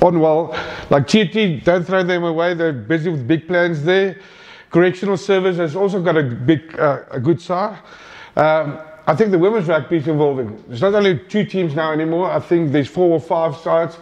on well. Like TUT, don't throw them away, they're busy with big plans there. Correctional Service has also got a good side. I think the women's rugby is evolving. There's not only 2 teams now anymore, I think there's 4 or 5 sides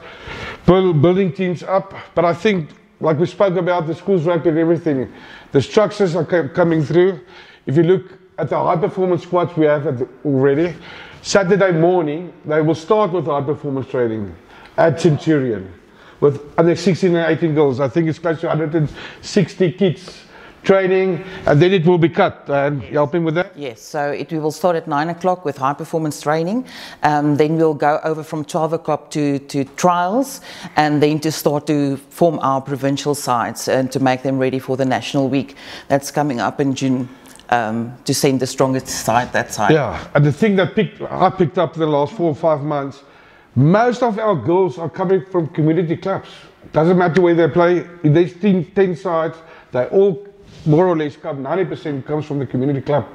building teams up, but I think, like we spoke about the schools rugby and everything, the structures are coming through. If you look at the high performance squads we have already, Saturday morning they will start with high performance training at Centurion with under 16 and 18 girls. I think it's close to 160 kids training, and then it will be cut. And helping with that? Yes, so we will start at 9 o'clock with high performance training. Then we'll go over from 12 o'clock to trials, and then to start to form our provincial sides and to make them ready for the National Week that's coming up in June. To send the strongest side that side. Yeah, and the thing that I picked up in the last 4 or 5 months, most of our girls are coming from community clubs. Doesn't matter where they play, in these 10 sides, they all more or less come, 90% comes from the community club.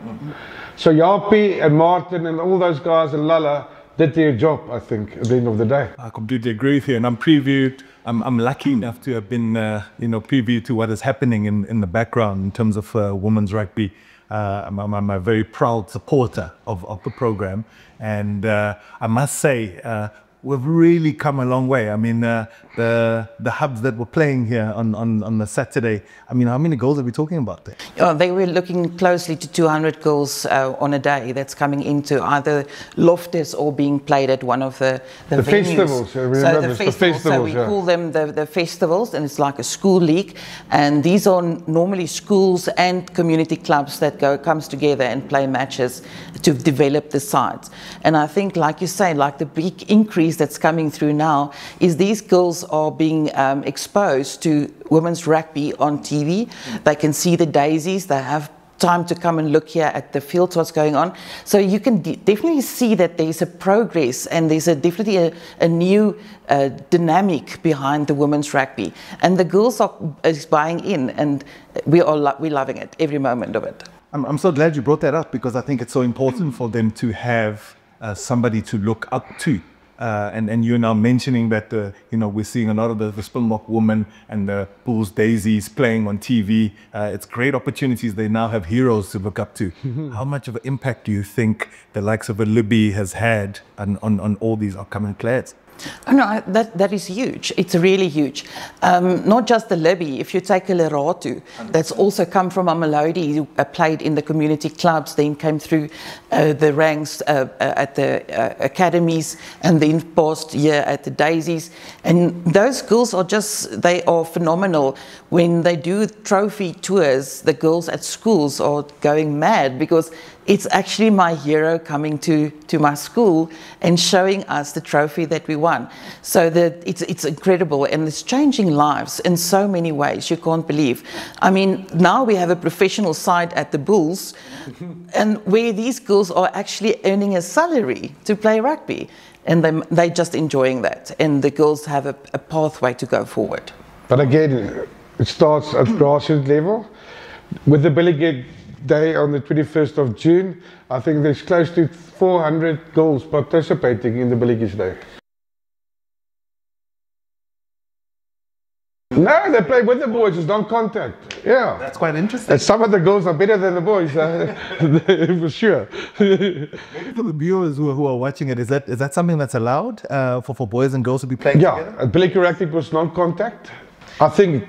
So Yapi and Martin and all those guys and Lala did their job, I think, at the end of the day. I completely agree with you, and I'm lucky enough to have been, you know, preview to what is happening in the background in terms of women's rugby. I'm a very proud supporter of the program, and I must say we've really come a long way. I mean, the hubs that were playing here on the Saturday, I mean, how many goals are we talking about there? They were looking closely to 200 goals on a day that's coming into either Loftus or being played at one of the venues. Festivals, so the festivals, so we call them the festivals, and it's like a school league, and these are normally schools and community clubs that comes together and play matches to develop the sides. And I think, like you say, like the big increase that's coming through now is these girls are being exposed to women's rugby on TV. They can see the daisies, they have time to come and look here at the fields, what's going on. So you can definitely see that there's a progress, and there's definitely a new dynamic behind the women's rugby. And the girls are buying in, and we're loving it, every moment of it. I'm so glad you brought that up, because I think it's so important for them to have somebody to look up to. And you're now mentioning that you know, we're seeing a lot of the Springbok women and the Bulls Daisies playing on TV. It's great opportunities. They now have heroes to look up to. How much of an impact do you think the likes of a Libby has had on all these upcoming players? Oh, no, that is huge. It's really huge. Not just the Libby. If you take a Leratu, that's also come from Mamelodi, who played in the community clubs, then came through the ranks at the academies, and then past year at the Daisies. And those girls are they are phenomenal. When they do trophy tours, the girls at schools are going mad, because it's actually my hero coming to my school and showing us the trophy that we won. So it's incredible, and it's changing lives in so many ways you can't believe. I mean, now we have a professional side at the Bulls, and where these girls are actually earning a salary to play rugby, and they're just enjoying that, and the girls have a pathway to go forward. But again, it starts at grassroots level. With the Billy Day on the 21st of June, I think there's close to 400 girls participating in the Billy Day. No, they play with the boys. It's non-contact. Yeah. That's quite interesting. And some of the girls are better than the boys, for sure. Maybe for the viewers who are watching it, is that something that's allowed for boys and girls to be playing together? Yeah, Billy Rugby was non-contact. I think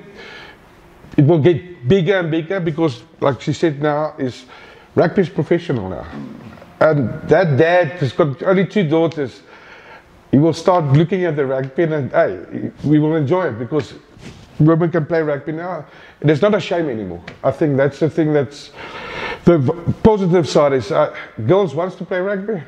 it will get bigger and bigger because, like she said now, rugby is professional now. And that dad has got only 2 daughters. He will start looking at the rugby and, hey, we will enjoy it because women can play rugby now. And it's not a shame anymore. I think that's the thing that's the positive side is girls wants to play rugby.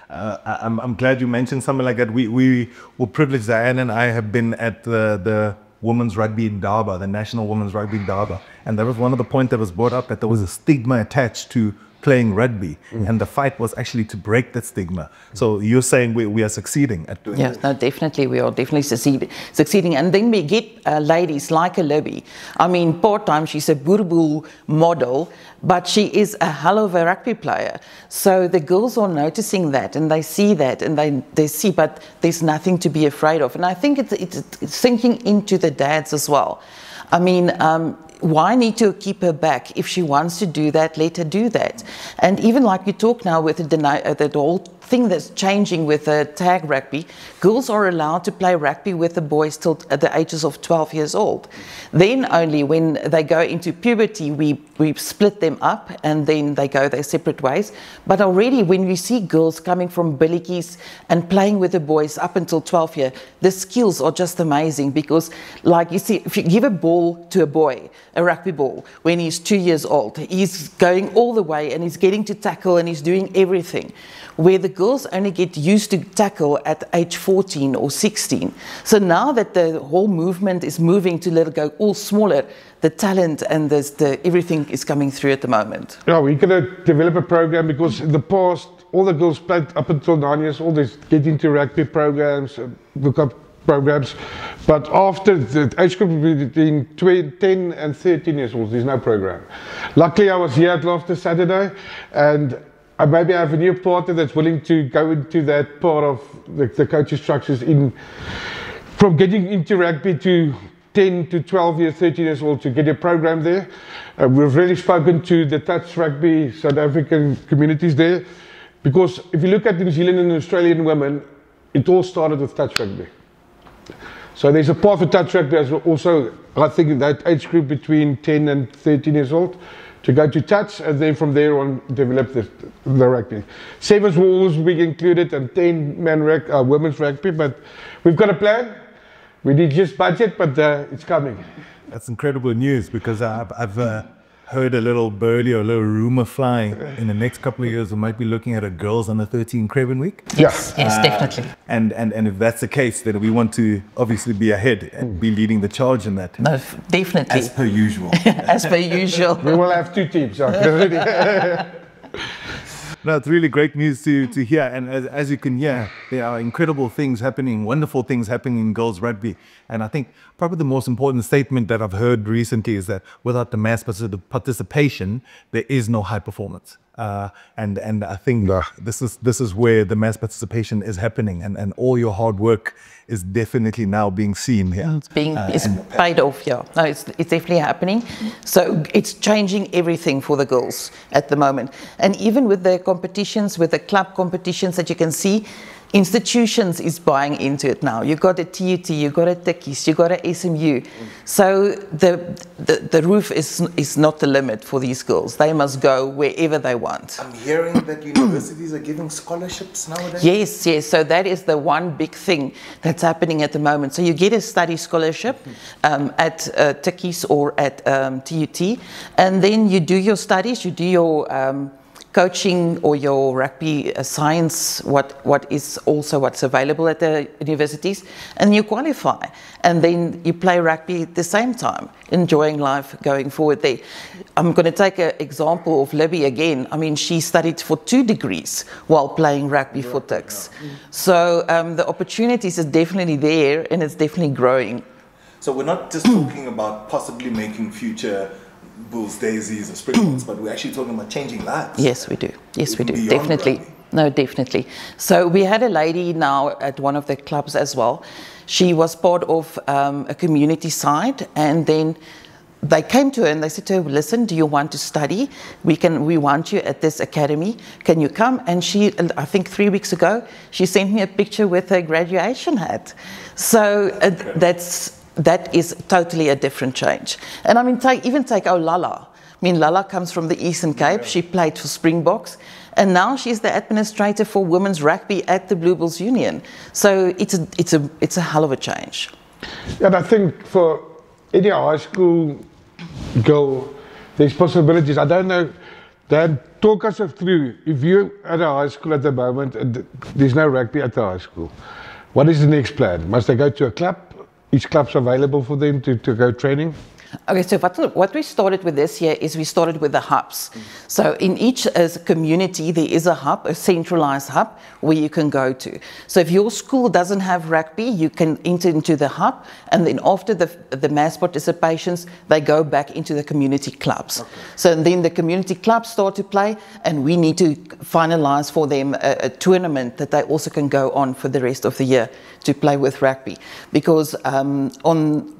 I'm glad you mentioned something like that. We were privileged, Diane and I have been at the Women's Rugby in Durban, the National Women's Rugby in Durban. And that was one of the points that was brought up, that there was a stigma attached to playing rugby, and the fight was actually to break that stigma. So you're saying we are succeeding at doing Yes, this? no, definitely, we are definitely succeeding. And then we get ladies like a Libby. I mean, part-time, she's a Boerboel model, but she is a hell of a rugby player. So the girls are noticing that, and they see that, and they see, but there's nothing to be afraid of. And I think it's sinking into the dads as well. I mean, why need to keep her back? If she wants to do that, let her do that. And even like you talk now with the whole thing that's changing with tag rugby, girls are allowed to play rugby with the boys till at the ages of 12 years old. Then only when they go into puberty, we split them up and then they go their separate ways. But already when we see girls coming from billikies and playing with the boys up until 12 years, the skills are just amazing because, like you see, if you give a ball to a boy, a rugby ball, when he's 2 years old, he's going all the way and he's getting to tackle and he's doing everything. Where the girls only get used to tackle at age 14 or 16. So now that the whole movement is moving to let it go all smaller, the talent and everything is coming through at the moment. Yeah, we're going to develop a program because in the past, all the girls played up until 9 years old. They get into rugby programs, look up programs. But after the age group between 10 and 13 years old, there's no program. Luckily, I was here at Laughter Saturday, and I maybe have a new partner that's willing to go into that part of the coaching structures from getting into rugby to 10 to 12 years, 13 years old to get a program there. We've really spoken to the touch rugby South African communities there because if you look at New Zealand and Australian women, it all started with touch rugby. So there's a part for touch rugby as well. Also, I think that age group between 10 and 13 years old to go to touch, and then from there on develop the rugby. Sevens will always be included and 10-man women's rugby, but we've got a plan. We need just budget, but it's coming. That's incredible news because I've heard a little birdie or a little rumor flying. In the next couple of years, we might be looking at a girls under 13 Craven Week. Yes, yes, definitely. And if that's the case, then we want to obviously be ahead and be leading the charge in that. No, definitely. As per usual. As per usual. We will have 2 teams. No, it's really great news to hear. And as you can hear, there are incredible things happening, wonderful things happening in girls rugby. And I think probably the most important statement that I've heard recently is that without the mass participation, there is no high performance. And I think this is where the mass participation is happening, and all your hard work is definitely now being seen here. It's paid off, yeah. No, it's definitely happening. So it's changing everything for the girls at the moment. And even with the competitions, with the club competitions that you can see, institutions is buying into it now. You got a TUT, you got a Tikkies, you got a SMU. So the roof is not the limit for these girls. They must go wherever they want. I'm hearing that universities are giving scholarships nowadays. Yes, yes. So that is the one big thing that's happening at the moment. So you get a study scholarship at Tikkies or at TUT, and then you do your studies, you do your coaching or your rugby science, what's available at the universities, and you qualify, and then you play rugby at the same time, enjoying life going forward there. I'm going to take an example of Libby again. I mean, she studied for 2 degrees while playing rugby for Tuks. So the opportunities is definitely there, and it's definitely growing. So we're not just talking about possibly making future Bulls, Daisies, or Springboks, but we're actually talking about changing lives. Yes, we do. Yes, we do. Beyond Definitely. rugby. No, definitely. So we had a lady now at one of the clubs as well. She was part of a community side, and then they came to her and they said to her, listen, do you want to study? We want you at this academy. Can you come? And she, I think 3 weeks ago, she sent me a picture with her graduation hat. So that is totally a different change. And I mean, even take Lala. I mean, Lala comes from the Eastern Cape. She played for Springboks. And now she's the administrator for women's rugby at the Blue Bulls Union. So it's a hell of a change. Yeah, and I think for any high school girl, there's possibilities. I don't know, Dan, talk us through, if you're at a high school at the moment and there's no rugby at the high school, what is the next plan? Must they go to a club? Each club's available for them to go training? Okay, so what we started with this year is we started with the hubs. So in each community, there is a hub, a centralized hub, where you can go to. So if your school doesn't have rugby, you can enter into the hub, and then after the mass participations, they go back into the community clubs. Okay. So then the community clubs start to play, and we need to finalize for them a tournament that they also can go on for the rest of the year to play with rugby. Because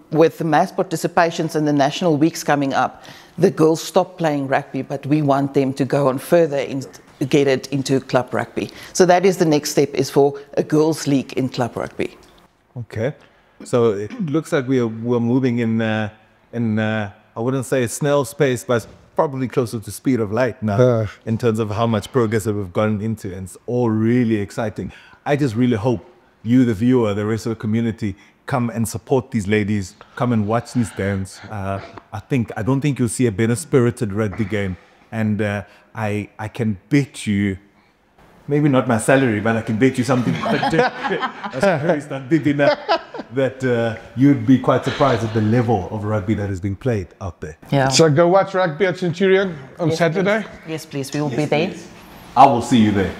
with the mass participations and the national weeks coming up, the girls stop playing rugby, but we want them to go on further and get it into club rugby. So that is the next step, is for a girls' league in club rugby. Okay, so it looks like we're moving in I wouldn't say a snail's pace, but probably closer to speed of light now in terms of how much progress that we've gone into, and it's all really exciting. I just really hope you, the viewer, the rest of the community, come and support these ladies, come and watch these games. I don't think you'll see a better spirited rugby game. And I can bet you, maybe not my salary, but I can bet you something big enough that you'd be quite surprised at the level of rugby that is being played out there. Yeah. So go watch rugby at Centurion on Saturday? Please. Yes, please. We will be there. Please. I will see you there.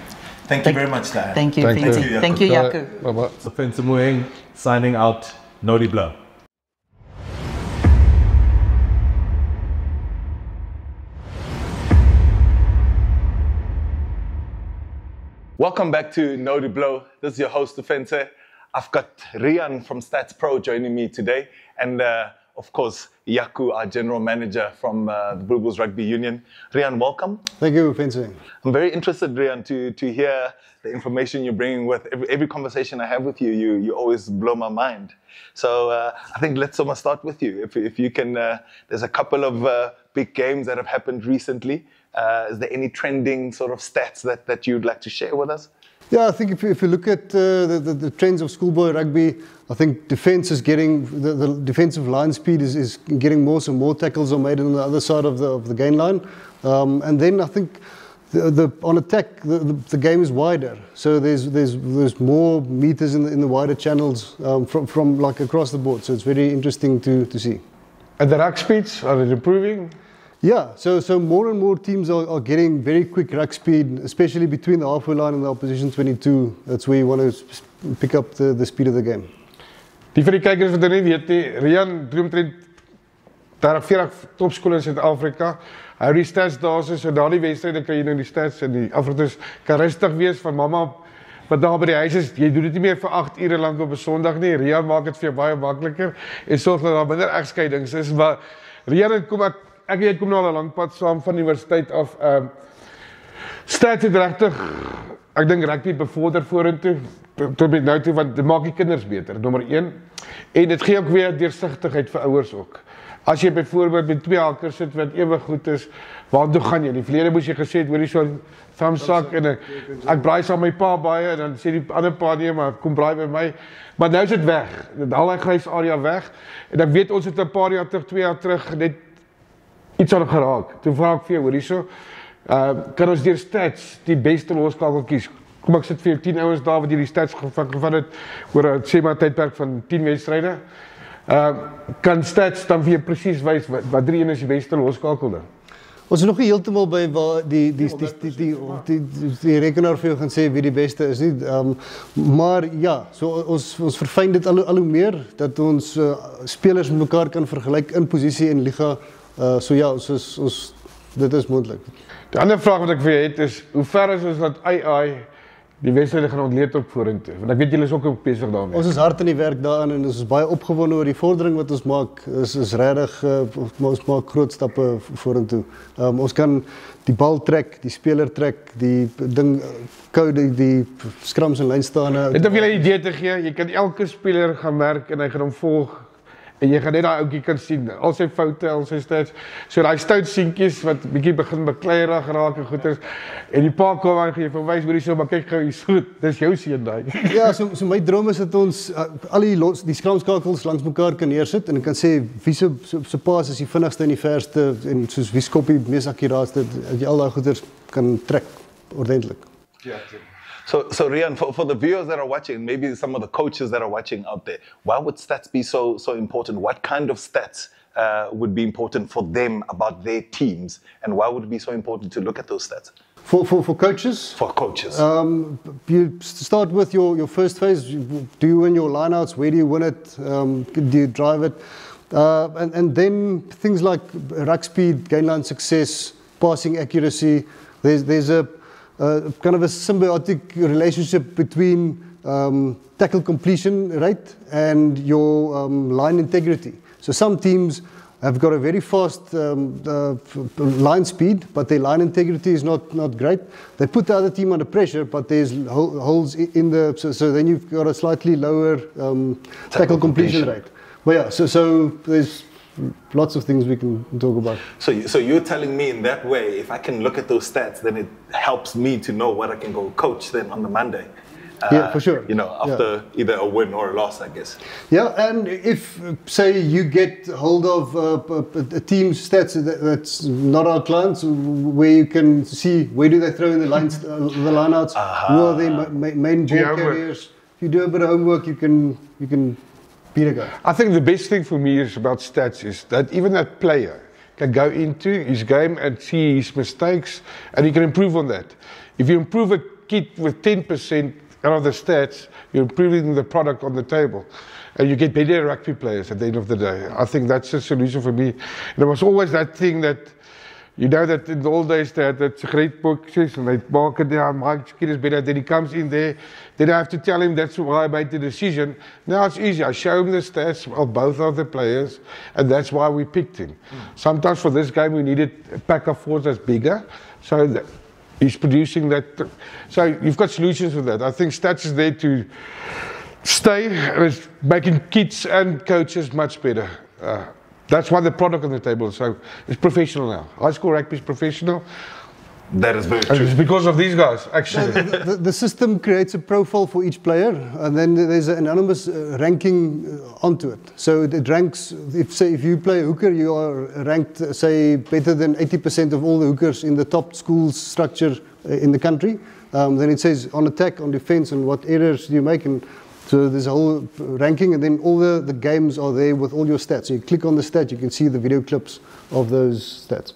Thank you very much, Diane. Thank you. Thank you, Jaco. Bye-bye. So Ofentse Moeng signing out. Nodi Blow. Welcome back to Nodi Blow. This is your host, Ofentse. I've got Rian from Stats Pro joining me today, and of course, Jaco, our general manager from the Blue Bulls Rugby Union. Rian, welcome. Thank you, Ofentse. I'm very interested, Rian, to hear the information you're bringing with every conversation I have with you. You always blow my mind. So I think let's almost start with you. If you can, there's a couple of big games that have happened recently. Is there any trending sort of stats that you'd like to share with us? Yeah, I think if you look at the trends of schoolboy rugby, I think defence is getting, the defensive line speed is getting more, so more tackles are made on the other side of the gain line. And then I think on attack, the game is wider. So there's more meters in the wider channels from like across the board. So it's very interesting to see. And the ruck speeds, are they improving? Yeah, so more and more teams are getting very quick ruck speed, especially between the halfway line and the opposition 22. That's where you want to pick up the speed of the game. Die vir die kykers wat nie weet nie, Rian droom trend daar 40 topskole in Suid-Afrika. Hou die stats daar so na die wedstryde kan jy nou die stats en die afrigters kan rustig wees van mamma wat daar by die huis is. Jy doen dit nie meer vir 8 ure lank op 'n Sondag nie. Rian maak dit vir jou baie makliker en sorg dat daar minder egskeidings is, maar Rian het kom ek en jy kom nou al 'n lang pad saam van universiteit af. Stats het regtig, ek dink rugby bevorder vorentoe tot met nou toe, want dit maak die kinders beter, nommer 1. En dit gee ook weer deursigtigheid vir ouers ook. As jy byvoorbeeld met 2 hakkers sit wat ewig goed is, waartoe gaan jy? Die verlede moes jy gesê het, hoor jy so 'n thumbsak en ek braai saam my pa baie en dan sê die ander pa nee, maar kom braai by my. Maar nou is dit weg. Al die grys area weg. En ek weet ons het 'n paar jaar terug, 2 jaar terug net iets aan geraak. Toe vra ek vir jou, hoor hierso, kan ons deur stats die beste loskakel kies? Kom ek sit vir jou 10 ouens daar wat jy die stats gevat het oor 'n sê maar tydperk van 10 wedstryde. Kan stats dan vir jou presies wys wat een is die beste loskakel dan? Ons is nog nie heeltemal by waar die rekenaar vir jou gaan sê wie die beste is nie. Maar ja, so ons verfyn dit al hoe meer dat ons spelers met mekaar kan vergelyk in posisie en liga. So ja, dit is moontlik. Die ander vraag wat ek vir jou het is, hoe ver is ons dat AI die wedstryde gaan ontleed op vorentoe. Want ek weet julle is ook besig daarmee. Ons is hard in die werk daarin en ons is baie opgewonde oor die vordering wat ons maak. Is regtig ons maak groot stappe vorentoe. Ons kan die bal trek, die speler trek, die ding code, die scrums en lynstane. Net om julle 'n idee te gee, jy kan elke speler gaan merk en hy gaan hom volg. En jy gaan net daai ouetjie kan sien, al sy foute, al sy stats. So daai stout seentjies wat bietjie begin bekleierig raak en goeters. En die pa kom aan en jy verwys hoor hierso, maar kyk gou hier's goed. Dis jou seun daai. Ja, so my droom is dat ons al die skramskakels langs mekaar kan neersit en kan sê wie se paas is die vinnigste en die verste en soos wie skoppie mees akkuraatste, dat jy al daai goeters kan trek ordentlik. Ja. So Rian, for the viewers that are watching, maybe some of the coaches that are watching out there, why would stats be so important? What kind of stats would be important for them about their teams, and why would it be so important to look at those stats? For coaches? For coaches. You start with your first phase. Do you win your lineouts? Where do you win it? Do you drive it? And then things like ruck speed, gain line success, passing accuracy. There's a kind of a symbiotic relationship between tackle completion rate and your line integrity. So some teams have got a very fast line speed, but their line integrity is not great. They put the other team under pressure, but there's holes in the so then you've got a slightly lower tackle completion rate. But yeah, so there's lots of things we can talk about. So you're telling me in that way, if I can look at those stats, then it helps me to know what I can go coach then on the Monday. Yeah, for sure. You know, after either a win or a loss, I guess. Yeah, and if, say, you get hold of a team's stats that's not our clients, where you can see where do they throw in the lineouts, who are their main ball carriers. If you do a bit of homework, you can beat a guy. I think the best thing for me is about stats is that even that player can go into his game and see his mistakes, and he can improve on that. If you improve a kid with 10% out of the stats, you're improving the product on the table. And you get better rugby players at the end of the day. I think that's the solution for me. And there was always that thing that, you know that in the old days they had that great boxes and they mark it down, my kid is better, then he comes in there, then I have to tell him that's why I made the decision. Now it's easy, I show him the stats of both of the players, and that's why we picked him. Sometimes for this game we needed a pack of forwards that's bigger, so that he's producing that. So you've got solutions for that. I think stats is there to stay, and it's making kids and coaches much better. That's why the product on the table, so it's professional now. High school rugby is professional. That is very true. And it's because of these guys, actually. The system creates a profile for each player, and then there's an anonymous ranking onto it. So it ranks, if you play a hooker, you are ranked, say, better than 80% of all the hookers in the top school structure in the country. Then it says on attack, on defense, and what errors do you make. And so there's a whole ranking, and then all the games are there with all your stats. So you click on the stat, you can see the video clips of those stats.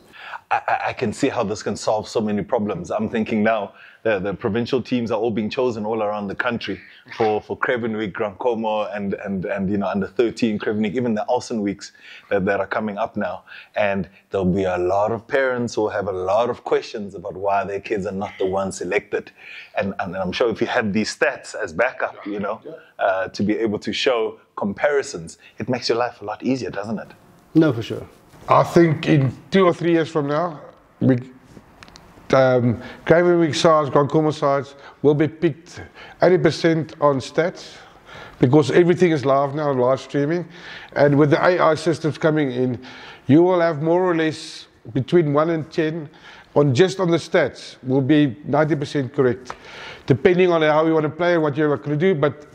I can see how this can solve so many problems. I'm thinking now the provincial teams are all being chosen all around the country for Craven Week, Grand Como, and you know, under 13 Craven Week, even the Alson Weeks that are coming up now. And there'll be a lot of parents who have a lot of questions about why their kids are not the ones selected. And I'm sure if you had these stats as backup, you know, to be able to show comparisons, it makes your life a lot easier, doesn't it? No, for sure. I think in 2 or 3 years from now, Craven Week sides, Grand Como sides will be picked 80% on stats, because everything is live now, live streaming. And with the AI systems coming in, you will have more or less between 1 and 10 on just on the stats will be 90% correct, depending on how you want to play and what you're going to do. But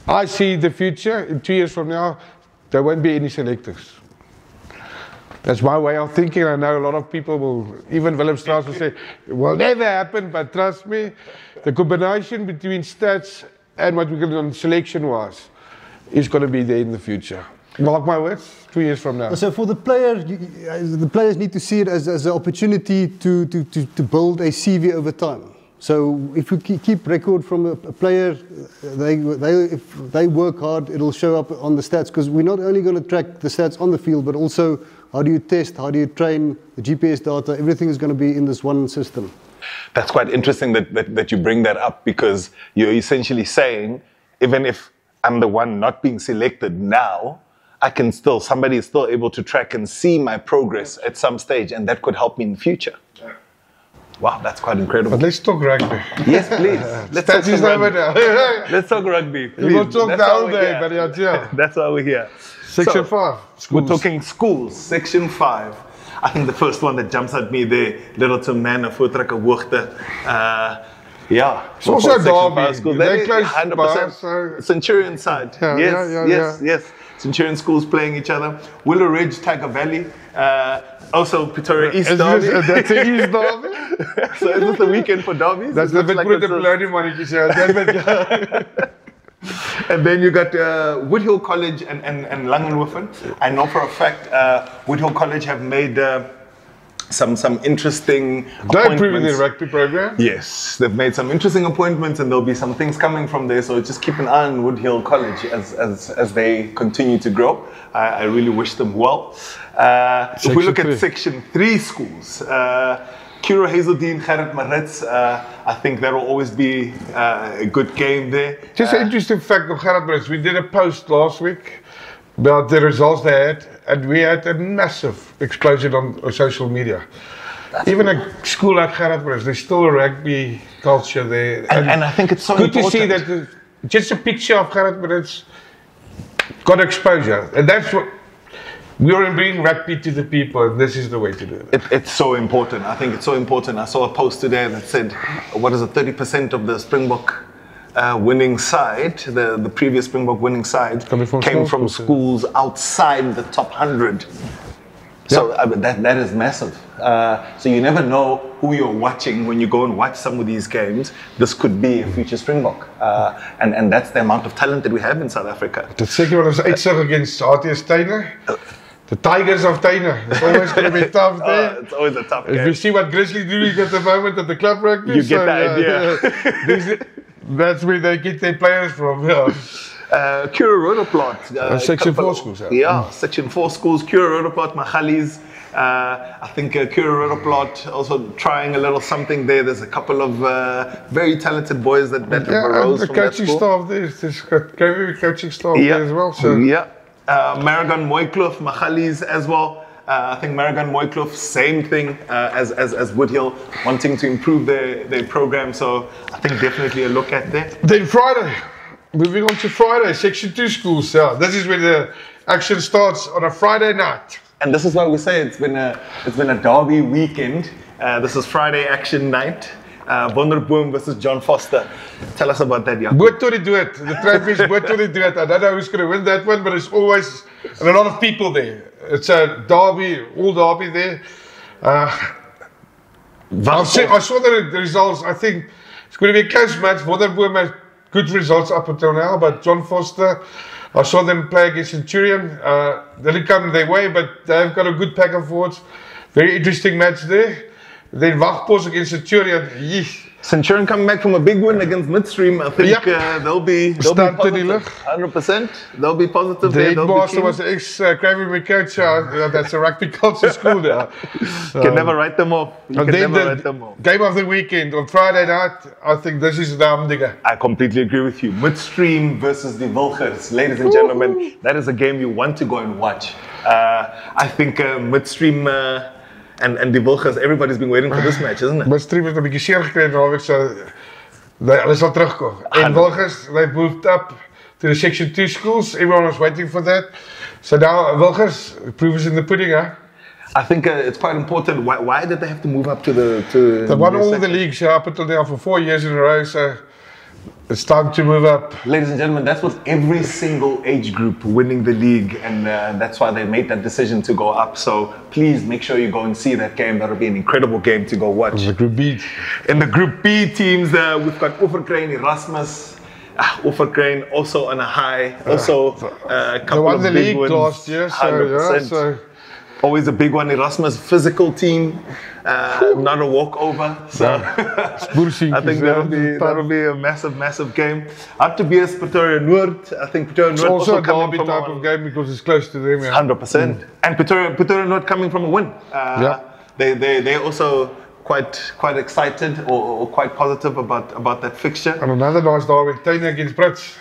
I see the future in 2 years from now, there won't be any selectors. That's my way of thinking. I know a lot of people will, even Willem Strauss will say, it will never happen, but trust me, the combination between stats and what we're going to do on selection-wise is going to be there in the future. Mark my words, 2 years from now. So for the player, the players need to see it as an opportunity to build a CV over time. So if we keep record from a player, if they work hard, it'll show up on the stats, because we're not only going to track the stats on the field, but also how do you test, how do you train, the GPS data, everything is going to be in this one system. That's quite interesting that you bring that up, because you're essentially saying, even if I'm the one not being selected now, somebody is still able to track and see my progress at some stage, and that could help me in the future. Wow, that's quite incredible. But let's talk rugby. Yes, please. Let's talk some rugby. Let's talk rugby, please. We will talk the whole day, but yeah. That's why we're here. Section 5. We're talking schools, Section 5. I think the first one that jumps at me there, Littleton Man, Voortrekker Hoogte. Yeah. It's also Derby. They're close 100%. Centurion side. Yes. Centurion schools playing each other. Willow Ridge, Tiger Valley. Also Pretoria East Derby. That's the East Derby. So is this the weekend for derbies? That's the bit like the bloody money. And then you got Woodhill College and Langenhoven. I know for a fact Woodhill College have made some interesting appointments. They're improving their rugby program. Yes, they've made some interesting appointments, and there'll be some things coming from there. So just keep an eye on Woodhill College as they continue to grow. I really wish them well. If we look at Section 3 schools, Kuro Hazeldean, Gerrit Maritz, I think that will always be a good game there. Just an interesting fact of Gerrit Maritz. We did a post last week about the results they had, and we had a massive explosion on social media. Even a school like Gerrit Maritz, there's still a rugby culture there. And I think it's so good important to see that just a picture of Gerrit Maritz got exposure. And that's what we are bringing rugby to the people, and this is the way to do it. It's so important. I think it's so important. I saw a post today that said, 30% of the Springbok winning side, the previous Springbok winning side, came from schools outside the top 100. So that is massive. So you never know who you're watching when you go and watch some of these games. This could be a future Springbok. And that's the amount of talent that we have in South Africa. The second one was Eitzig against RTS Steiner. The Tigers of Steiner. It's always going to be tough there. It's always a tough game. If you see what Grizzlies doing at the moment at the club rugby, you get the idea. That's where they get their players from. Kuro Roodeplaat. Section 4 schools. Section 4 schools. Kuro Roodeplaat, Magalies. I think Kuro Roodeplaat also trying a little something there. There's a couple of very talented boys that arose from that school. The coaching staff there. There's got coaching staff there as well. So. Maragon Mooikloof, Magalies as well. I think Maragon Mooikloof, same thing as Woodhill, wanting to improve their program. So I think definitely a look at that. Then Friday, moving on to Friday, Section 2 schools. This is where the action starts on a Friday night. And this is why we say it's been a derby weekend. This is Friday action night. Wonderboom versus John Foster. Tell us about that, Jaco. Boetori do it. The trophy is Boetori do it. I don't know who's going to win that one, but it's always a lot of people there. It's a derby, all derby there. I saw the results. I think it's going to be a close match. Wonderboom had good results up until now, but John Foster, I saw them play against Centurion. They didn't come their way, but they've got a good pack of forwards. Very interesting match there. Then Wagpos against Centurion. Centurion coming back from a big win against Midstream. I think they'll be positive. 100%. They'll be positive. The headmaster was an ex-Craving coach. That's a rugby culture school there. Can never write them off. Game of the weekend on Friday night. I think this is the Amdiga. I completely agree with you. Midstream versus the Wilgers. Ladies and gentlemen, that is a game you want to go and watch. I think Midstream... And die Wilgers, everybody's been waiting for this match, isn't it? Midstream het 'n bietjie seer gekry naweek, so hulle sal terugkom. En Wilgers, they moved up to the Section 2 schools. Everyone was waiting for that. So now Wilgers, proof is in the pudding, huh? I think it's quite important. Why did they have to move up to the... They won all the leagues up until now for 4 years in a row, so it's time to move up. Ladies and gentlemen, that's with every single age group winning the league, and that's why they made that decision to go up. So please make sure you go and see that game. That'll be an incredible game to go watch. In the Group B. In the Group B teams, we've got Offerkruin, Erasmus. Offerkruin also on a high. Also a couple of big wins. They won the league last year, so always a big one. Erasmus physical team, not a walkover. So I think that'll be a massive game. Up to BS Pretoria Noord. I think Pretoria Noord also a derby type of game because it's close to them. 100%. And Pretoria Noord coming from a win. They also quite excited or quite positive about that fixture. En another nice derby, Tyne against Brits.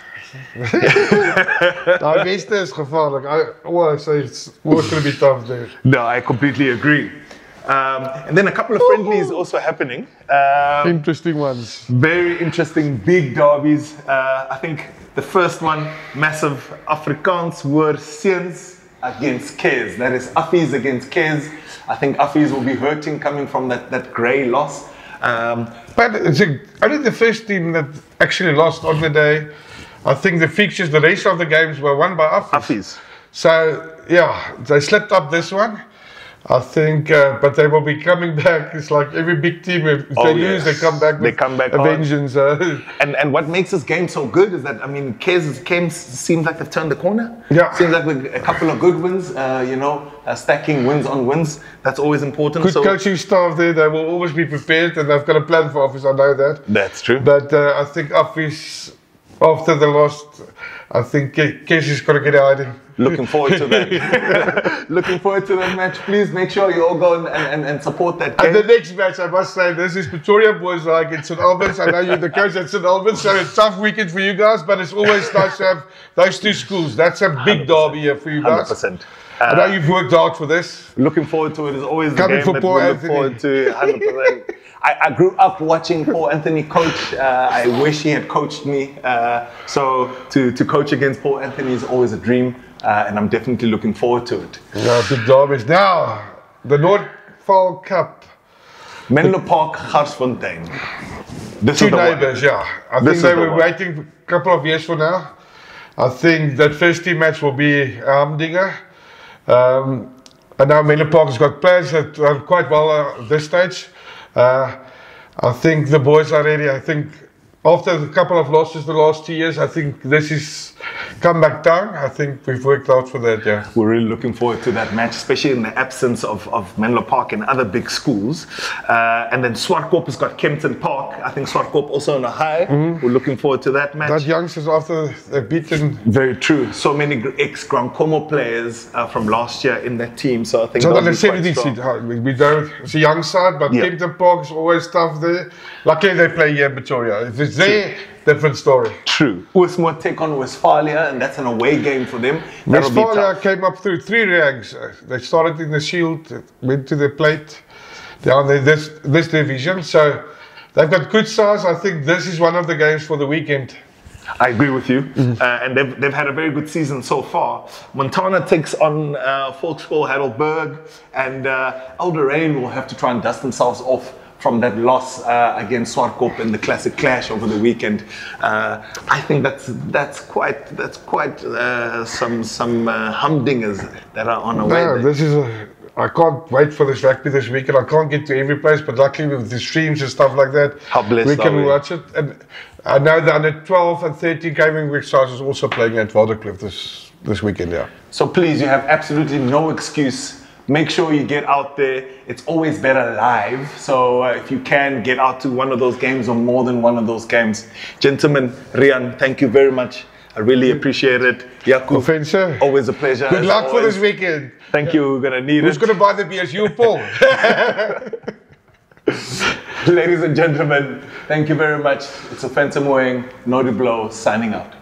Daai beste is gevaarlik. I say it's always going to be tough there. No, I completely agree. And then a couple of friendlies also happening. Interesting ones. Very interesting, big derbies. I think the first one, massive Afrikaans hoor seuns against Kes. That is Affies against Kes. I think Affies will be hurting coming from that grey loss. But it's only the first team that actually lost on the day. I think the fixtures, the rest of the games were won by Affies. So, yeah, they slipped up this one. I think, but they will be coming back. It's like every big team, if they lose, they come back with a vengeance. And what makes this game so good is that, I mean, Kes seems like they've turned the corner. Yeah. Seems like with a couple of good wins, stacking wins on wins. That's always important. Good coaching staff there. They will always be prepared, and they've got a plan for Office. I know that. That's true. But I think Office, after the loss, I think Kes is going to get out. Looking forward to that. Looking forward to that match. Please make sure you all go and support that game. And the next match, I must say, this is Pretoria boys like in St Albans. I know you're the coach at St Albans, so it's a tough weekend for you guys, but it's always nice to have those two schools. That's a big derby here for you guys. 100%. I know you've worked hard for this. Looking forward to it. It's always coming a game for Paul Anthony. Look forward to 100%. I grew up watching Paul Anthony coach. I wish he had coached me. So to coach against Paul Anthony is always a dream. And I'm definitely looking forward to it. Yeah, big derbies. Now, the Noordval Cup. Menlo Park, Garsfontein. Two neighbours, yeah. I think they were waiting a couple of years for now. I think that first team match will be Hamdinge. And now Menlo Park has got players that are quite well at this stage. I think the boys are ready. I think after a couple of losses the last 2 years, I think this is come back down. I think we've worked out for that, yeah. We're really looking forward to that match, especially in the absence of Menlo Park and other big schools. And then Swartkop has got Kempton Park. I think Swartkop also on a high. We're looking forward to that match. That youngsters after they've beaten. Very true. So many ex-Grand Como players from last year in that team. So I think so the 17 seed, we don't, it's a young side, but Kempton Park is always tough there. Luckily they play here in Pretoria. If it's there, different story. True. Oosmoed take on Westphalia, and that's an away game for them. Westphalia came up through 3 ranks. They started in the Shield, went to the Plate, down in this division. So they've got good size. I think this is one of the games for the weekend. I agree with you. And they've had a very good season so far. Montana takes on Volkswagen Heidelberg, and Elderain will have to try and dust themselves off from that loss against Swartkop in the classic clash over the weekend. I think that's quite some humdingers that are on a way. No, this is I can't wait for this rugby this weekend. I can't get to every place, but luckily with the streams and stuff like that, we can watch it. And I know that under 12 and 13 Gaming Week sides is also playing at Waterkloof this weekend, yeah. So please, you have absolutely no excuse. Make sure you get out there. It's always better live. So if you can get out to one of those games or more than one of those games. Gentlemen, Riaan, thank you very much. I really appreciate it. Jaco, always a pleasure. Good luck for this weekend. Thank you. We're going to need Who's going to buy the beers? You, Paul. Ladies and gentlemen, thank you very much. It's Offensive Moeng, Nodiblo, signing out.